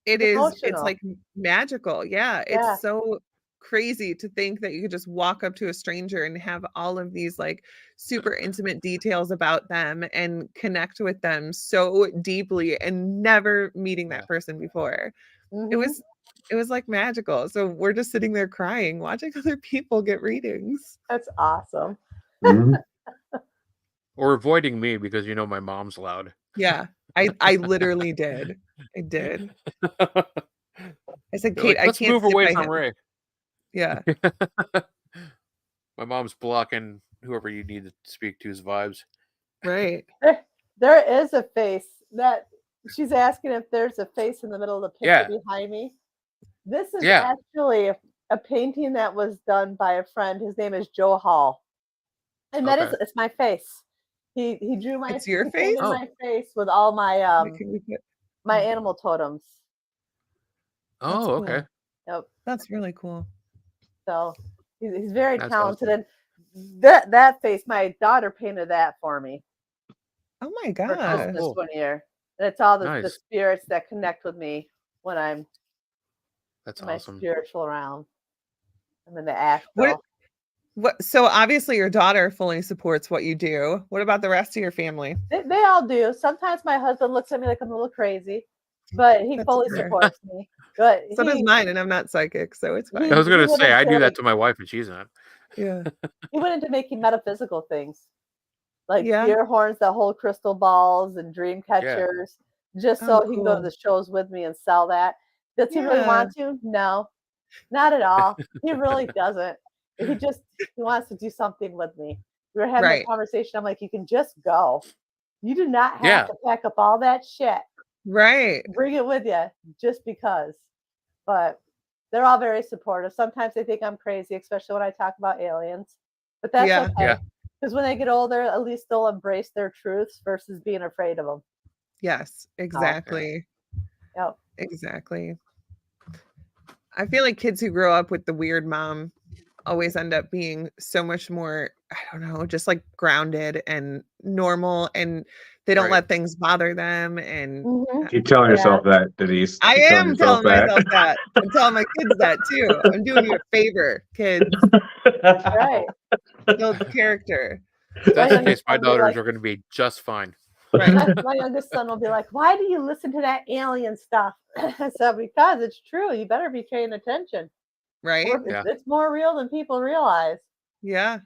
it's Emotional. like magical. Yeah. Yeah. It's so crazy to think that you could just walk up to a stranger and have all of these like super intimate details about them and connect with them so deeply and never meeting that Yeah. person before. Mhm. It was like magical. So we're just sitting there crying, watching other people get readings. That's awesome. Mhm. Or avoiding me because you know my mom's loud. Yeah. I literally did. I did. I said, You're Kate, like, I let's can't move sit away by from him. Ray. Yeah. My mom's blocking whoever you need to speak to's vibes. Right. There is a face that she's asking if there's a face in the middle of the picture Yeah. behind me. This is Yeah. actually a painting that was done by a friend. His name is Joe Hall. And that is Okay. it's my face. He drew my It's your he face? painted Oh. my face with all my Can we put- my animal totems. Oh, okay. Yep. That's really cool. So he's very That's talented. awesome. And that face, my daughter painted that for me Oh my for Oh, gosh. Christmas cool. one year. And it's all the Nice. spirits that connect with me when I'm That's in my awesome. spiritual realm. I'm in the What astral. so obviously your daughter fully supports what you do. What about the rest of your family? They all do. Sometimes my husband looks at me like I'm a little crazy, but he That's fully fair. supports me. But So does mine, and I'm not psychic, so it's he I fine. was gonna went say I do into that to my wife, and she's not. Yeah. he went into making metaphysical things like Yeah. ear horns that hold crystal balls and dream Yeah. catchers, just Oh, so he can go to cool. the shows with me and sell that. Does he really Yeah. want to? No, not at all. He really doesn't. He wants to do something with me. We were having that Right. conversation. I'm like, you can just go. You do not have Yeah. to pack up all that shit. Right. Bring it with you just because. But they're all very supportive. Sometimes they think I'm crazy, especially when I talk about aliens. But that's Yeah. okay. Yeah. Because when they get older, at least they'll embrace their truths versus being afraid of them. Yes, Oh, exactly. yep. Exactly. I feel like kids who grow up with the weird mom always end up being so much more, I don't know, just like grounded and normal, and they don't Right. let things bother them. And Mhm. Keep telling Yeah. yourself that, Denise. I Keep telling am yourself telling myself that. I'm telling my kids that too. I'm doing you a favor, kids. that. Right. Build character. If My that's the youngest case, my son will be daughters like, are gonna be just fine. Right. my youngest son will be like, why do you listen to that alien stuff? I said, because it's true. You better be paying attention. Right. Yeah. It's more real than people realize. Yeah.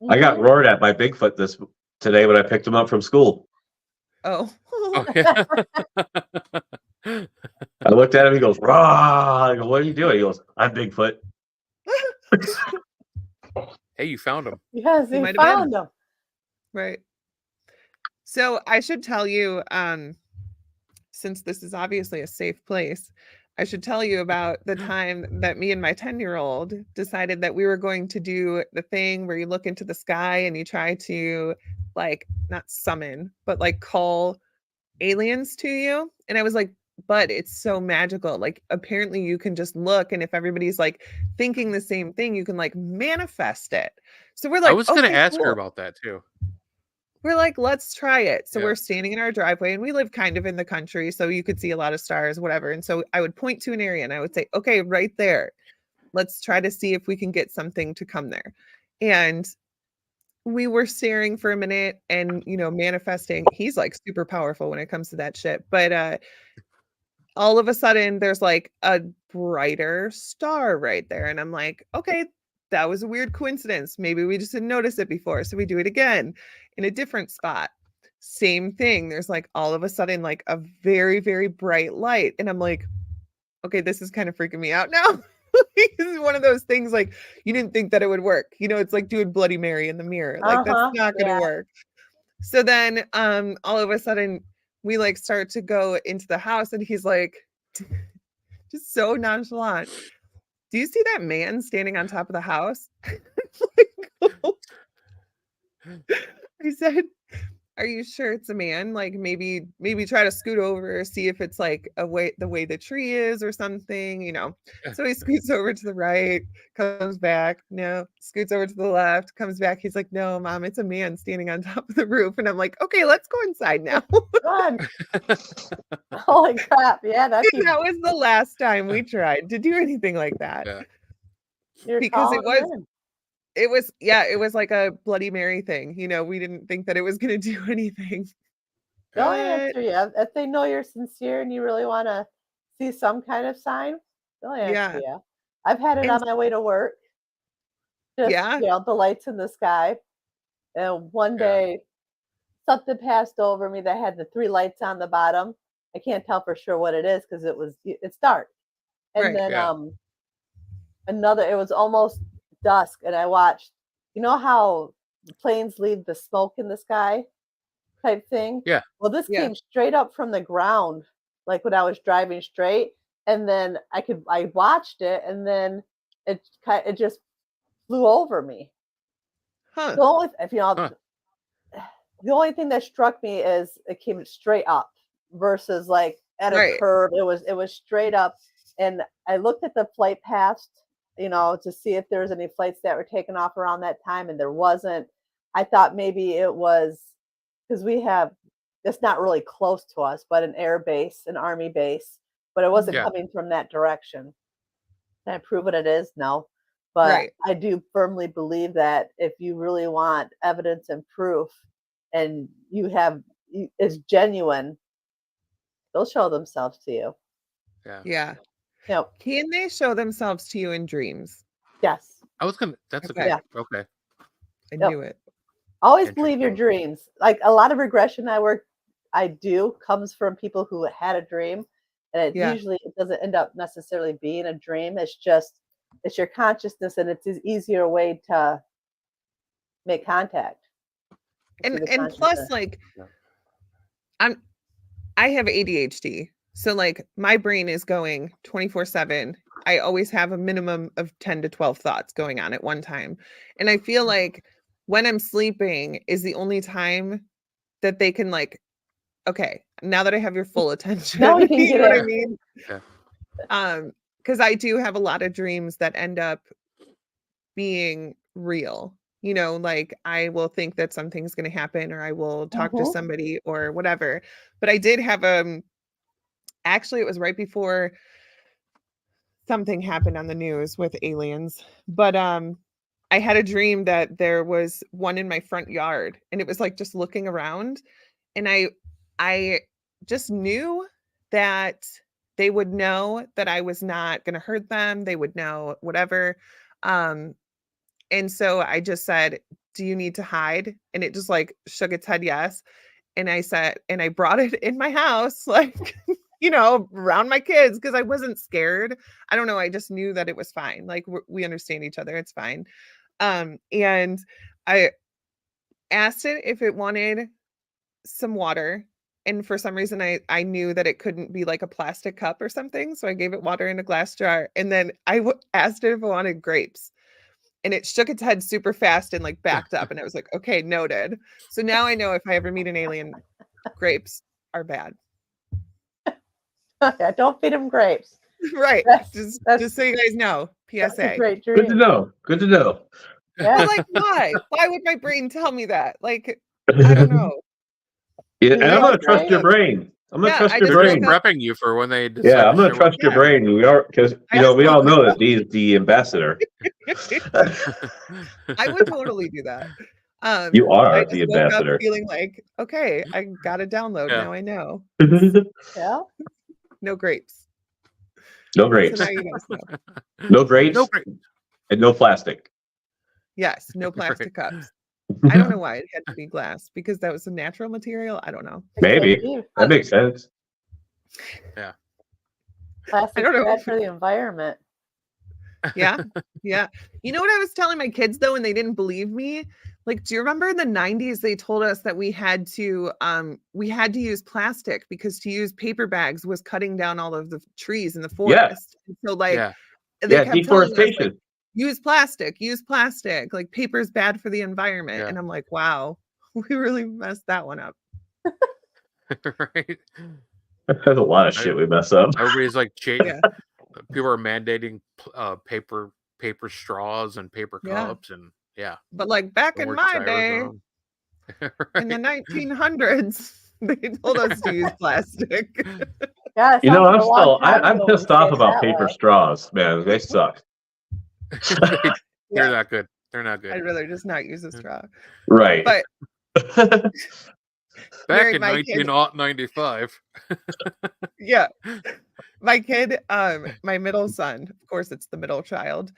I got Mhm. roared at by Bigfoot today when I picked him up from school. Oh. Oh yeah. I looked at him. He goes, "Rah!" I go, "What are you doing?" He goes, "I'm Bigfoot." Hey, you found him. Yes, He he might have been. found them. Right. So I should tell you, since this is obviously a safe place, I should tell you about the time that me and my 10-year-old decided that we were going to do the thing where you look into the sky and you try to, like, not summon, but like call aliens to you. And I was like, but it's so magical. Like, apparently you can just look, and if everybody's like thinking the same thing, you can like manifest it. So we're I like, was gonna okay, ask her cool. about that too. We're like, let's try it. So Yeah. we're standing in our driveway, and we live kind of in the country, so you could see a lot of stars, whatever. And so I would point to an area and I would say, okay, right there. Let's try to see if we can get something to come there. And we were staring for a minute and, manifesting. He's like super powerful when it comes to that shit. But all of a sudden there's like a brighter star right there. And I'm like, okay, that was a weird coincidence. Maybe we just didn't notice it before. So we do it again in a different spot. Same thing. There's like all of a sudden like a very, very bright light. And I'm like, okay, this is kind of freaking me out now. This is one of those things like you didn't think that it would work. It's like doing Bloody Mary in the mirror. Like that's not gonna Yeah. work. So then all of a sudden we like start to go into the house and he's like just so nonchalant. Do you see that man standing on top of the house? I said, are you sure it's a man? Like maybe try to scoot over, see if it's like the way the tree is or something. So he scoots over to the right, comes back, no, scoots over to the left, comes back. He's like, no, mom, it's a man standing on top of the roof. And I'm like, okay, let's go inside now. Run. Holy crap. Yeah, that'd be That was the last time we tried to do anything like that. Yeah. you're Because it calling was him in. it was like a Bloody Mary thing. We didn't think that it was gonna do anything. They'll But answer you. If they know you're sincere and you really want to see some kind of sign, they'll answer yeah. you. I've had it And on my way to work. Just, yeah, the lights in the sky. And one Yeah. day something passed over me that had the three lights on the bottom. I can't tell for sure what it is because it's dark. And right. then Yeah. it was almost dusk and I watched, you know how planes leave the smoke in the sky type thing? Yeah. Well, this Yeah. came straight up from the ground, like when I was driving straight. And then I watched it and then it just flew over me. Huh. The only, Huh. the only thing that struck me is it came straight up versus like at a Right. curve. It was straight up. And I looked at the flight past to see if there was any flights that were taken off around that time, and there wasn't. I thought maybe it was because it's not really close to us, but an air base, an army base, but it wasn't coming from that direction. Can I prove what it is? No. But I do firmly believe that if you really want evidence and proof and it's genuine, they'll show themselves to you. Yeah. Yep. Can they show themselves to you in dreams? Yes. That's Okay. Okay. I knew it. Always believe your dreams. Like a lot of regression I do comes from people who had a dream, and usually it doesn't end up necessarily being a dream. It's your consciousness, and it's an easier way to make contact. And plus, like, I have ADHD, so like my brain is going 24/7. I always have a minimum of 10 to 12 thoughts going on at one time, and I feel like when I'm sleeping is the only time that they can like, okay, now that I have your full attention, now we can you get know what it. I mean? Because I do have a lot of dreams that end up being real. Like I will think that something's going to happen, or I will talk to somebody or whatever. But I did have actually it was right before something happened on the news with aliens, but I had a dream that there was one in my front yard, and it was like just looking around, and I just knew that they would know that I was not going to hurt them. They would know whatever. And so I just said, "Do you need to hide?" And it just like shook its head yes. And I said, and I brought it in my house, like, around my kids, because I wasn't scared. I don't know. I just knew that it was fine. Like we understand each other. It's fine. And I asked it if it wanted some water. And for some reason, I knew that it couldn't be like a plastic cup or something. So I gave it water in a glass jar. And then I asked it if it wanted grapes. And it shook its head super fast and like backed up. And I was like, okay, noted. So now I know if I ever meet an alien, grapes are bad. Yeah, don't feed them grapes. Right. Just so you guys know. PSA. Great dream. Good to know. Good to know. Yeah. But like, why? Why would my brain tell me that? Like, I don't know. Yeah, and I'm gonna trust your brain. I'm gonna trust your brain. Prepping you for when they decide Yeah, I'm gonna trust your brain. We are because we all know that he's the ambassador. I would totally do that. You are I the just woke ambassador. up feeling like, okay, I got to download. Now I know. Yeah. No grapes. No grapes. So now you guys know. No grapes. No grapes. And no plastic. Yes, no plastic cups. I don't know why it had to be glass, because that was a natural material. I don't know. Maybe that makes sense. Yeah. Plastic I don't know. bad for the environment. Yeah. Yeah. You know what I was telling my kids though, and they didn't believe me? Like, do you remember in the 90s they told us that we had to use plastic because to use paper bags was cutting down all of the trees in the forest. And so like they kept telling us, like, use plastic, like paper's bad for the environment. And I'm like, wow, we really messed that one up. Right. There's a lot of shit we mess up. Everybody's like people are mandating paper straws and paper cups and but like back in my day, in the 1900s, they told us to use plastic. Yeah, I'm pissed off about paper straws, man. They suck. They're not good. They're not good. I'd rather just not use a straw. Right. But back in 1995. Yeah. My kid, my middle son, of course it's the middle child,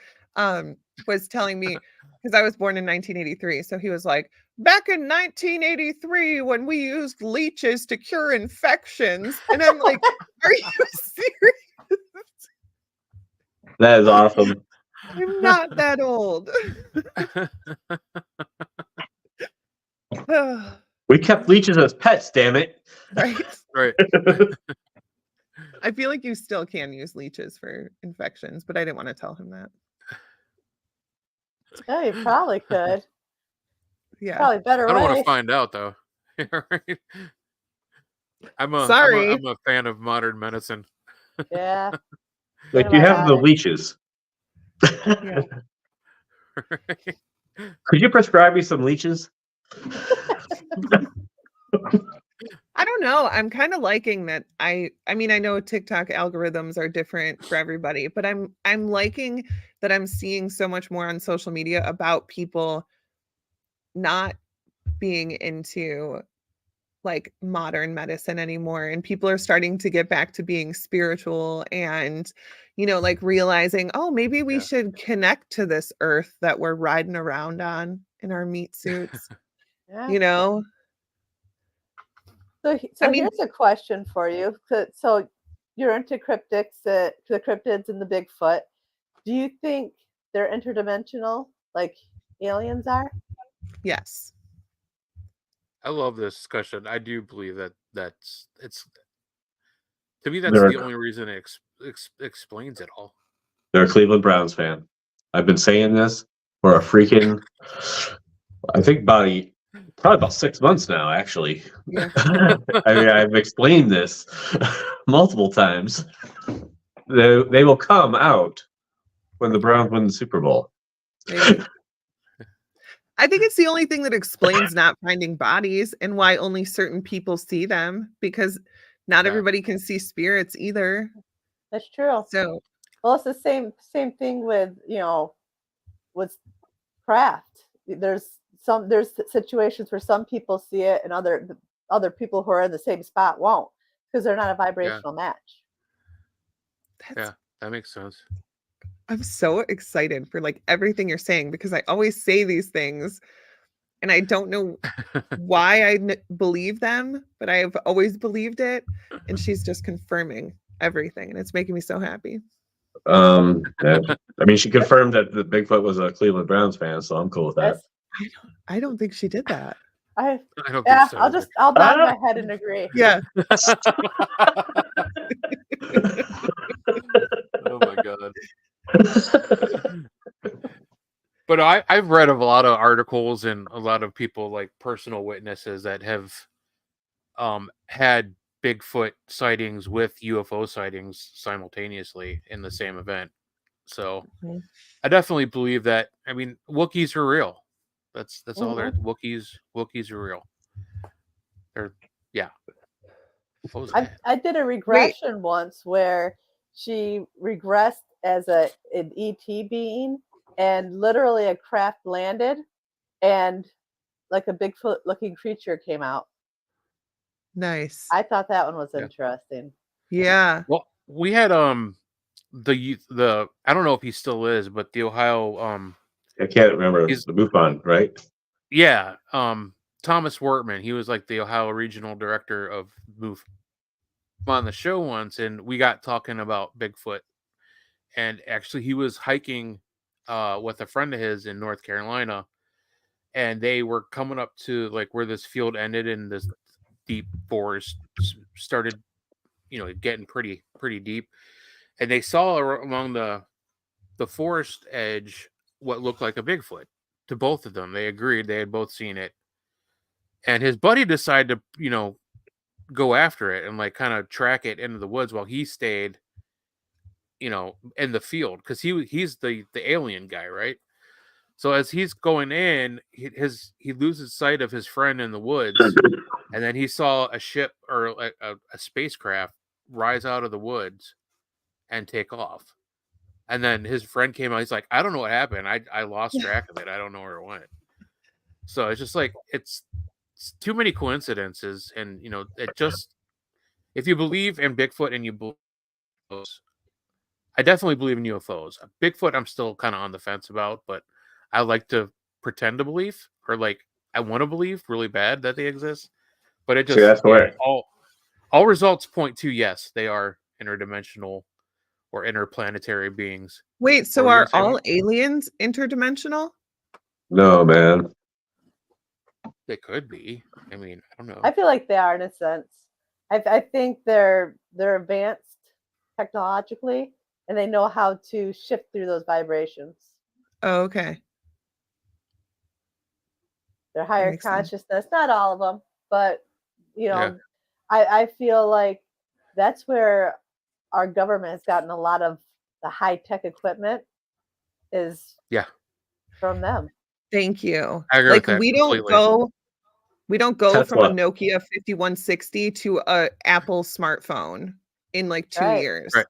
was telling me, because I was born in 1983. So he was like, back in 1983, when we used leeches to cure infections. And I'm like, are you serious? That is awesome. I'm not that old. We kept leeches as pets, damn it. Right. Right. I feel like you still can use leeches for infections, but I didn't want to tell him that. Yeah, you probably could. Yeah. Probably better I don't way. want to find out though. Right? I'm a fan of modern medicine. Yeah. Like you have the leeches. Yeah. Could you prescribe me some leeches? I don't know. I'm kind of liking that I mean, I know TikTok algorithms are different for everybody, but I'm liking that I'm seeing so much more on social media about people not being into like modern medicine anymore, and people are starting to get back to being spiritual and like realizing, oh, maybe we Yeah. should connect to this earth that we're riding around on in our meat suits, Yeah. you know. So, I mean, here's a question for you. So you're into cryptics, the cryptids and the Bigfoot. Do you think they're interdimensional, like aliens are? yes. I love this discussion. I do believe that it's to me that's They're the only reason it explains it all. they're a Cleveland Browns fan. I've been saying this for a freaking, I think probably about 6 months now, actually. Yeah. I mean, I've explained this multiple times. They will come out when the Browns win the Super Bowl. Maybe. I think it's the only thing that explains not finding bodies and why only certain people see them, because not Yeah. everybody can see spirits either. That's true. So, Well, it's the same thing with with craft. There's situations where some people see it and other people who are in the same spot won't, because they're not a Yeah. vibrational match. that's Yeah. That makes sense. I'm so excited for like everything you're saying, because I always say these things and I don't know why believe them, but I have always believed it, and she's just confirming everything, and it's making me so happy. Yeah. I mean, she confirmed that the Bigfoot was a Cleveland Browns fan, so I'm cool with that. That's I don't think she did that. I I don't think yeah. so. I'll nod Ah! my head and agree. Yeah. Oh my god. But I've read of a lot of articles and a lot of people, like personal witnesses, that have had Bigfoot sightings with UFO sightings simultaneously in the same event. So Mhm. I definitely believe that. I mean, Wookiees are real. That's all there. Mhm. Wookiees are real. They're yeah. What was that? I did a Wait, regression once where she regressed as an ET being, and literally a craft landed, and like a Bigfoot looking creature came out. nice. I thought that one was Yeah. interesting. Yeah. Well, we had the I don't know if he still is, but the Ohio I can't remember he's the MUFON, right? yeah Thomas Wortman. He was like the Ohio regional director of MOVE on the show once, and we got talking about Bigfoot. And actually, he was hiking with a friend of his in North Carolina, and they were coming up to like where this field ended, and this deep forest started, getting pretty deep, and they saw along the forest edge what looked like a Bigfoot. To both of them, they agreed they had both seen it, and his buddy decided to go after it and like kind of track it into the woods while he stayed in the field, because he's the alien guy, right? So as he's going in, he loses sight of his friend in the woods, and then he saw a ship or like a spacecraft rise out of the woods and take off. And then his friend came out. He's like, I don't know what happened. I lost track of it. I don't know where it went. So it's just like it's too many coincidences, and it just, if you believe in Bigfoot and you believe, I definitely believe in UFOs. Bigfoot, I'm still kind of on the fence about, but I like to pretend to believe, or like I want to believe really bad that they exist. But it See, just, that's where all results point to yes, they are interdimensional or interplanetary beings. Wait, What so were you are gonna say, all Mom? aliens interdimensional? no, man. They could be. I mean, I don't I know. feel like they are in a sense. I think they're advanced technologically, and they know how to shift through those vibrations. Oh, okay. They're That higher makes sense. consciousness. Not all of them, but you Yeah, know, I feel like that's where our government has gotten a lot of the high tech equipment, is Yeah, from them. Thank you. I agree with Like that we don't completely. go from a Tesla. Nokia 5160 to a Apple smartphone in like 2 Right. years. Right.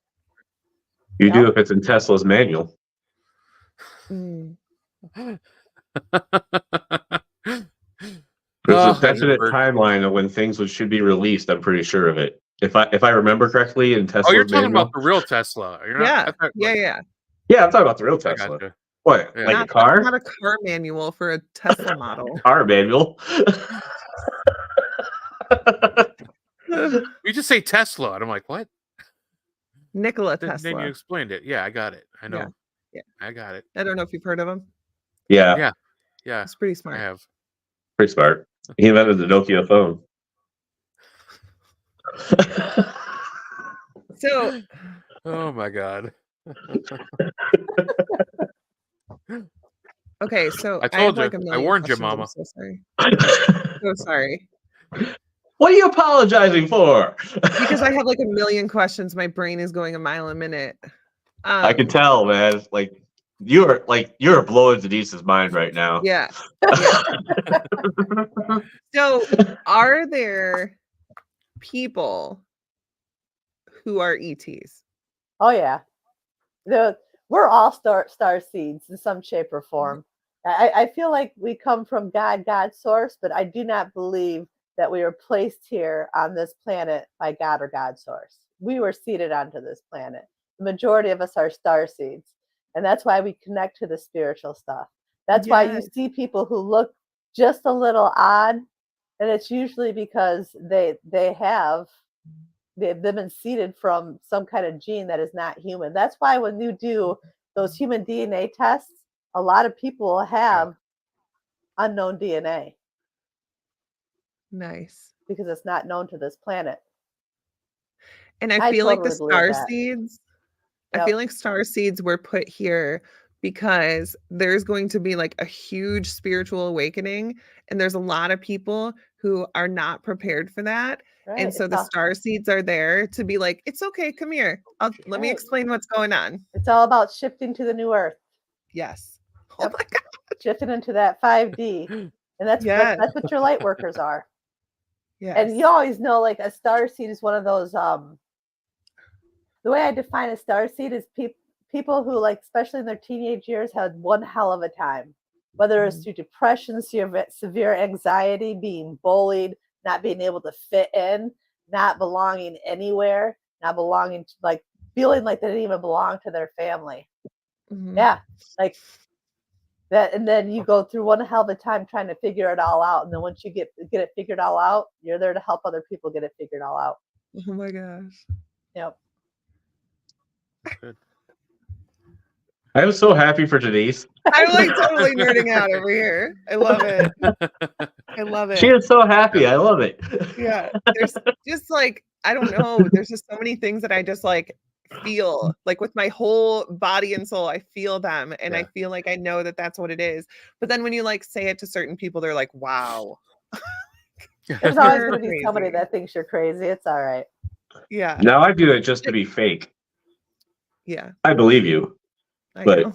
You do Yep. if it's in Tesla's manual. Mm. There's a Oh, that definite bird. timeline of when things should be released. I'm pretty sure of it. If I remember correctly in Oh, you're Tesla's talking about manual. the real Tesla. You're not. I Yeah. thought, Yeah, like, yeah. Yeah, I'm talking about the real I Tesla. gotcha. What? Yeah. Like a car? Not a car manual for a Tesla model. Car manual. You just say Tesla, and I'm like, what? Nikola Then you Tesla. explained it. Yeah, I got it. I know. Yeah. Yeah. I got it. I don't know if you've heard of him. Yeah, Yeah. Yeah, He's pretty I smart. have. pretty smart. He invented the Nokia phone. So Oh my god. okay, so I I have told like you. a I million warned you, questions. I'm Mama. so sorry. So sorry. What are you apologizing for? Because I have like a million questions. My brain is going a mile a minute. I can tell, man. Like you're blowing Denise's mind right now. Yeah. Yeah. So are there people who are ETs? Oh yeah. We're all star seeds in some shape or form. I feel like we come from God's source, but I do not believe that we were placed here on this planet by God or God's source. We were seeded onto this planet. The majority of us are star seeds. And that's why we connect to the spiritual stuff. That's why you Yes. see people who look just a little odd. And it's usually because they've been seeded from some kind of gene that is not human. That's why when you do those human DNA tests, a lot of people have unknown DNA Nice. because it's not known to this planet. And I I feel like the totally believe star that. seeds, I Yep. feel like star seeds were put here because there's going to be like a huge spiritual awakening. And there's a lot of people who are not prepared for that. Right. And so It's the all, star seeds are there to be like, it's okay, come here. Let me Right. explain what's going on. it's all about shifting to the new earth, Yes. Oh Yep. my God. shifting into that 5D. And that's Yes. what your light workers are. Yes. And you always know like a star seed is one of those the way I define a star seed is people who, like, especially in their teenage years, had one hell of a time, whether it's through depression, severe anxiety, being bullied, not being able to fit in, not belonging anywhere, not belonging to, like, feeling like they didn't even belong to their family. Mhm. Yeah, like that. And then you go through one hell of a time trying to figure it all out. And then once you get it figured all out, you're there to help other people get it figured all out. Oh my gosh. Yep. Good. I was so happy for Denise. I'm like totally nerding out over here. I love it. I love She it. is so happy. I love it. Yeah. There's just like, I don't know. There's just so many things that I just like feel like with my whole body and soul. I feel them. And I Yeah. feel like I know that that's what it is. But then when you like say it to certain people, they're like, wow. There's always You're going to be somebody crazy. that thinks you're crazy. It's all right. Yeah. Now I do it just to be fake. Yeah. I believe you, I but know.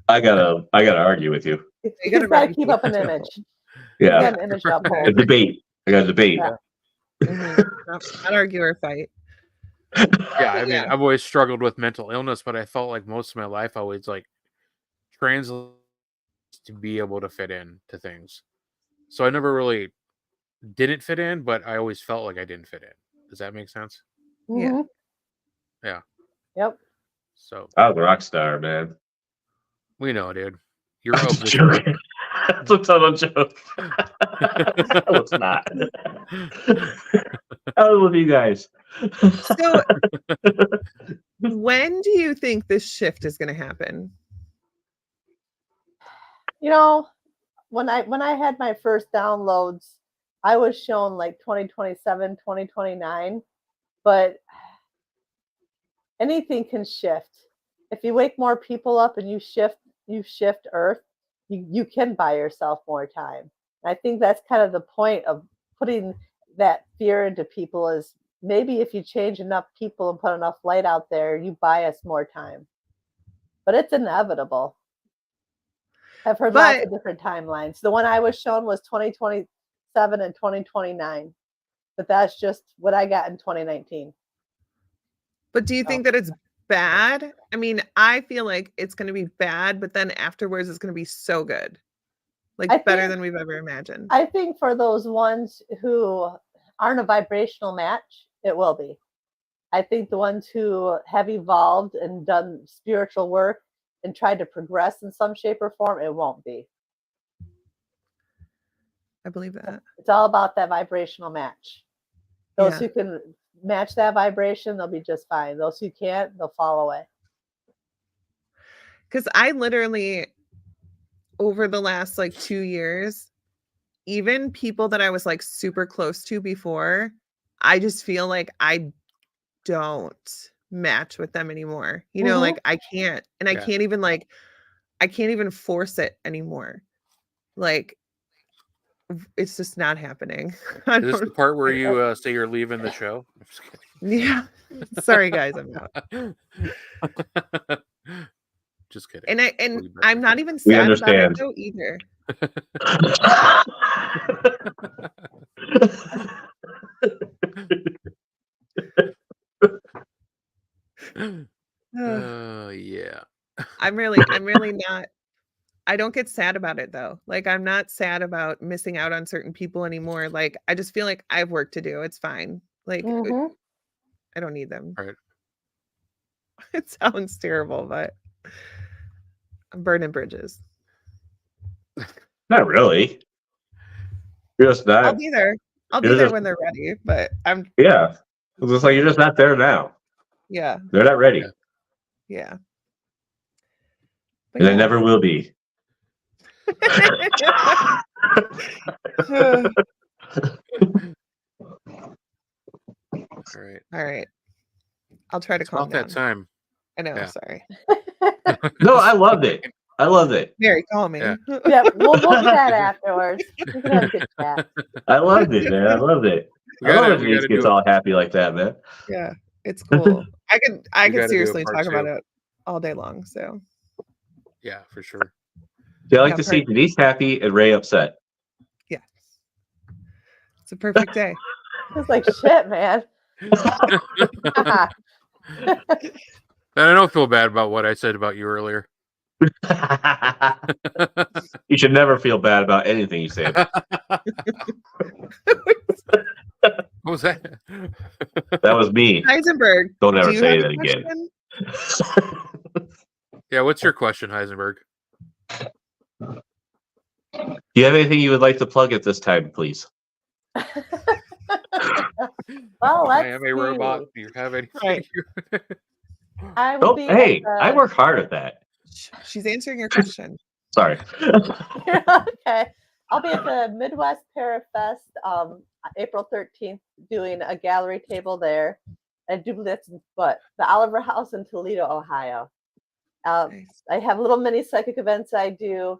I gotta argue with you. You You gotta just got to ready keep to up an go. image. Yeah, Got an image to a uphold. debate. I got a debate. Yeah. Not argue or fight. Yeah, I mean, Yeah. I've always struggled with mental illness, but I felt like most of my life I always like translate to be able to fit in to things. So I never really didn't fit in, but I always felt like I didn't fit in. Does that make sense? Yeah. Mhm. Yeah. Yep. So I was a rock star, man. we know, dude. You're I'm of just this joking. That's a total joke. No, it's not. I was with you guys. So when do you think this shift is going to happen? You know, when I had my first downloads, I was shown like 2027, 2029, but anything can shift. If you wake more people up and you shift Earth, you can buy yourself more time. And I think that's kind of the point of putting that fear into people is maybe if you change enough people and put enough light out there, you buy us more time. But it's inevitable. I've heard lots of different timelines. The one I was shown was 2027 and 2029, but that's just what I got in 2019. But do you think that it's bad? I mean, I feel like it's going to be bad, but then afterwards it's going to be so good. Like better than we've ever imagined. I think for those ones who aren't a vibrational match, it will be. I think the ones who have evolved and done spiritual work and tried to progress in some shape or form, it won't be. I believe that. It's all about that vibrational match. Those who can match that vibration, they'll be just fine. Those who can't, they'll fall away. Because I literally, over the last like 2 years, even people that I was like super close to before, I just feel like I don't match with them anymore. You know, like I can't, and I can't even like, I can't even force it anymore. Like, it's just not happening. Is this the part where you say you're leaving the show? I'm just kidding. Yeah. Sorry, guys, I'm out. Just kidding. And I'm not even sad about it though either. Yeah. I'm really not. I don't get sad about it though. Like I'm not sad about missing out on certain people anymore. Like I just feel like I have work to do. It's fine. Like I don't need them. Right. It sounds terrible, but I'm burning bridges. Not really. You're just not. I'll be there. I'll be there when they're ready, but I'm. Yeah. It's just like you're just not there now. Yeah. They're not ready. Yeah. But and they never will be. All right. I'll try to calm down. That time. I know. Sorry. No, I loved it. I loved it. Very calming. Yeah, we'll chat afterwards. We can have a good chat. I loved it, man. I loved it. I love it when Denise gets all happy like that, man. Yeah, it's cool. I could seriously talk about it all day long. So. Yeah, for sure. Yeah, I like to see Denise happy and Ray upset. Yeah. It's a perfect day. It's like shit, man. And I don't feel bad about what I said about you earlier. You should never feel bad about anything you say. What was that? That was me. Heisenberg. Don't ever say that again. Yeah, what's your question, Heisenberg? Do you have anything you would like to plug at this time, please? Well, I am a robot. Do you have anything? I will be I work hard at that. She's answering your question. Sorry. Okay. I'll be at the Midwest Parafest April 13th doing a gallery table there. I do this, but the Oliver House in Toledo, Ohio. Nice. I have little mini psychic events I do.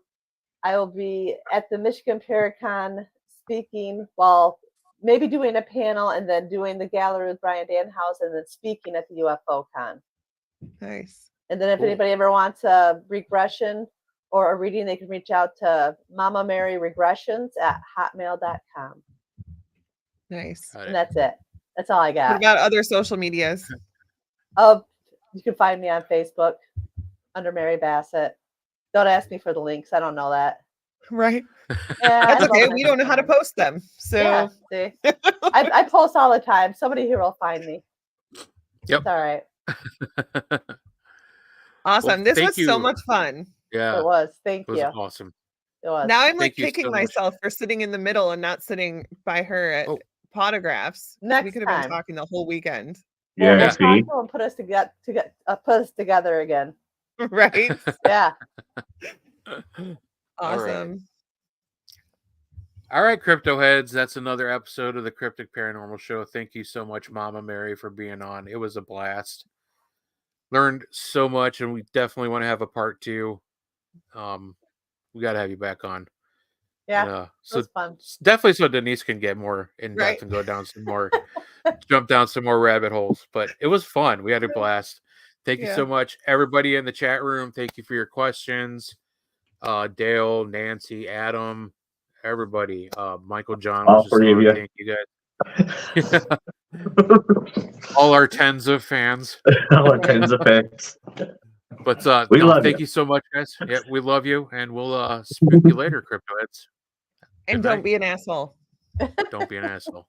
I will be at the Michigan Paracon speaking, well, maybe doing a panel and then doing the gallery with Brian Danhouse and then speaking at the UFO Con. Nice. And then if anybody ever wants a regression or a reading, they can reach out to Mama Mary Regressions at hotmail.com. Nice. And that's it. That's all I got. What about other social medias? You can find me on Facebook under Mary Bassett. Don't ask me for the links. I don't know that. Right. Yeah, that's okay. We don't know how to post them. So yeah, see? I post all the time. Somebody here will find me. Yep. It's all right. Awesome. This was so much fun. Yeah. It was. Thank you. It was awesome. It was. Now I'm like kicking myself for sitting in the middle and not sitting by her at Potographs. Next we could have been talking the whole weekend. Yeah. And put us together again. Right. Yeah. Awesome. All right, crypto heads. That's another episode of the Cryptic Paranormal Show. Thank you so much, Mama Mary, for being on. It was a blast. Learned so much, and we definitely want to have a part 2. We got to have you back on. Yeah, so it was fun. Definitely, so Denise can get more in depth and go down some more, jump down some more rabbit holes. But it was fun. We had a blast. Thank you so much, everybody in the chat room. Thank you for your questions. Dale, Nancy, Adam, everybody. Michael John was All just three of on. you. Thank you guys. All our tens of fans. All tens of fans. But We no, love thank you. you so much, guys. Yeah, we love you, and we'll spook you later, crypto heads. And Good don't night. be an asshole. Don't be an asshole.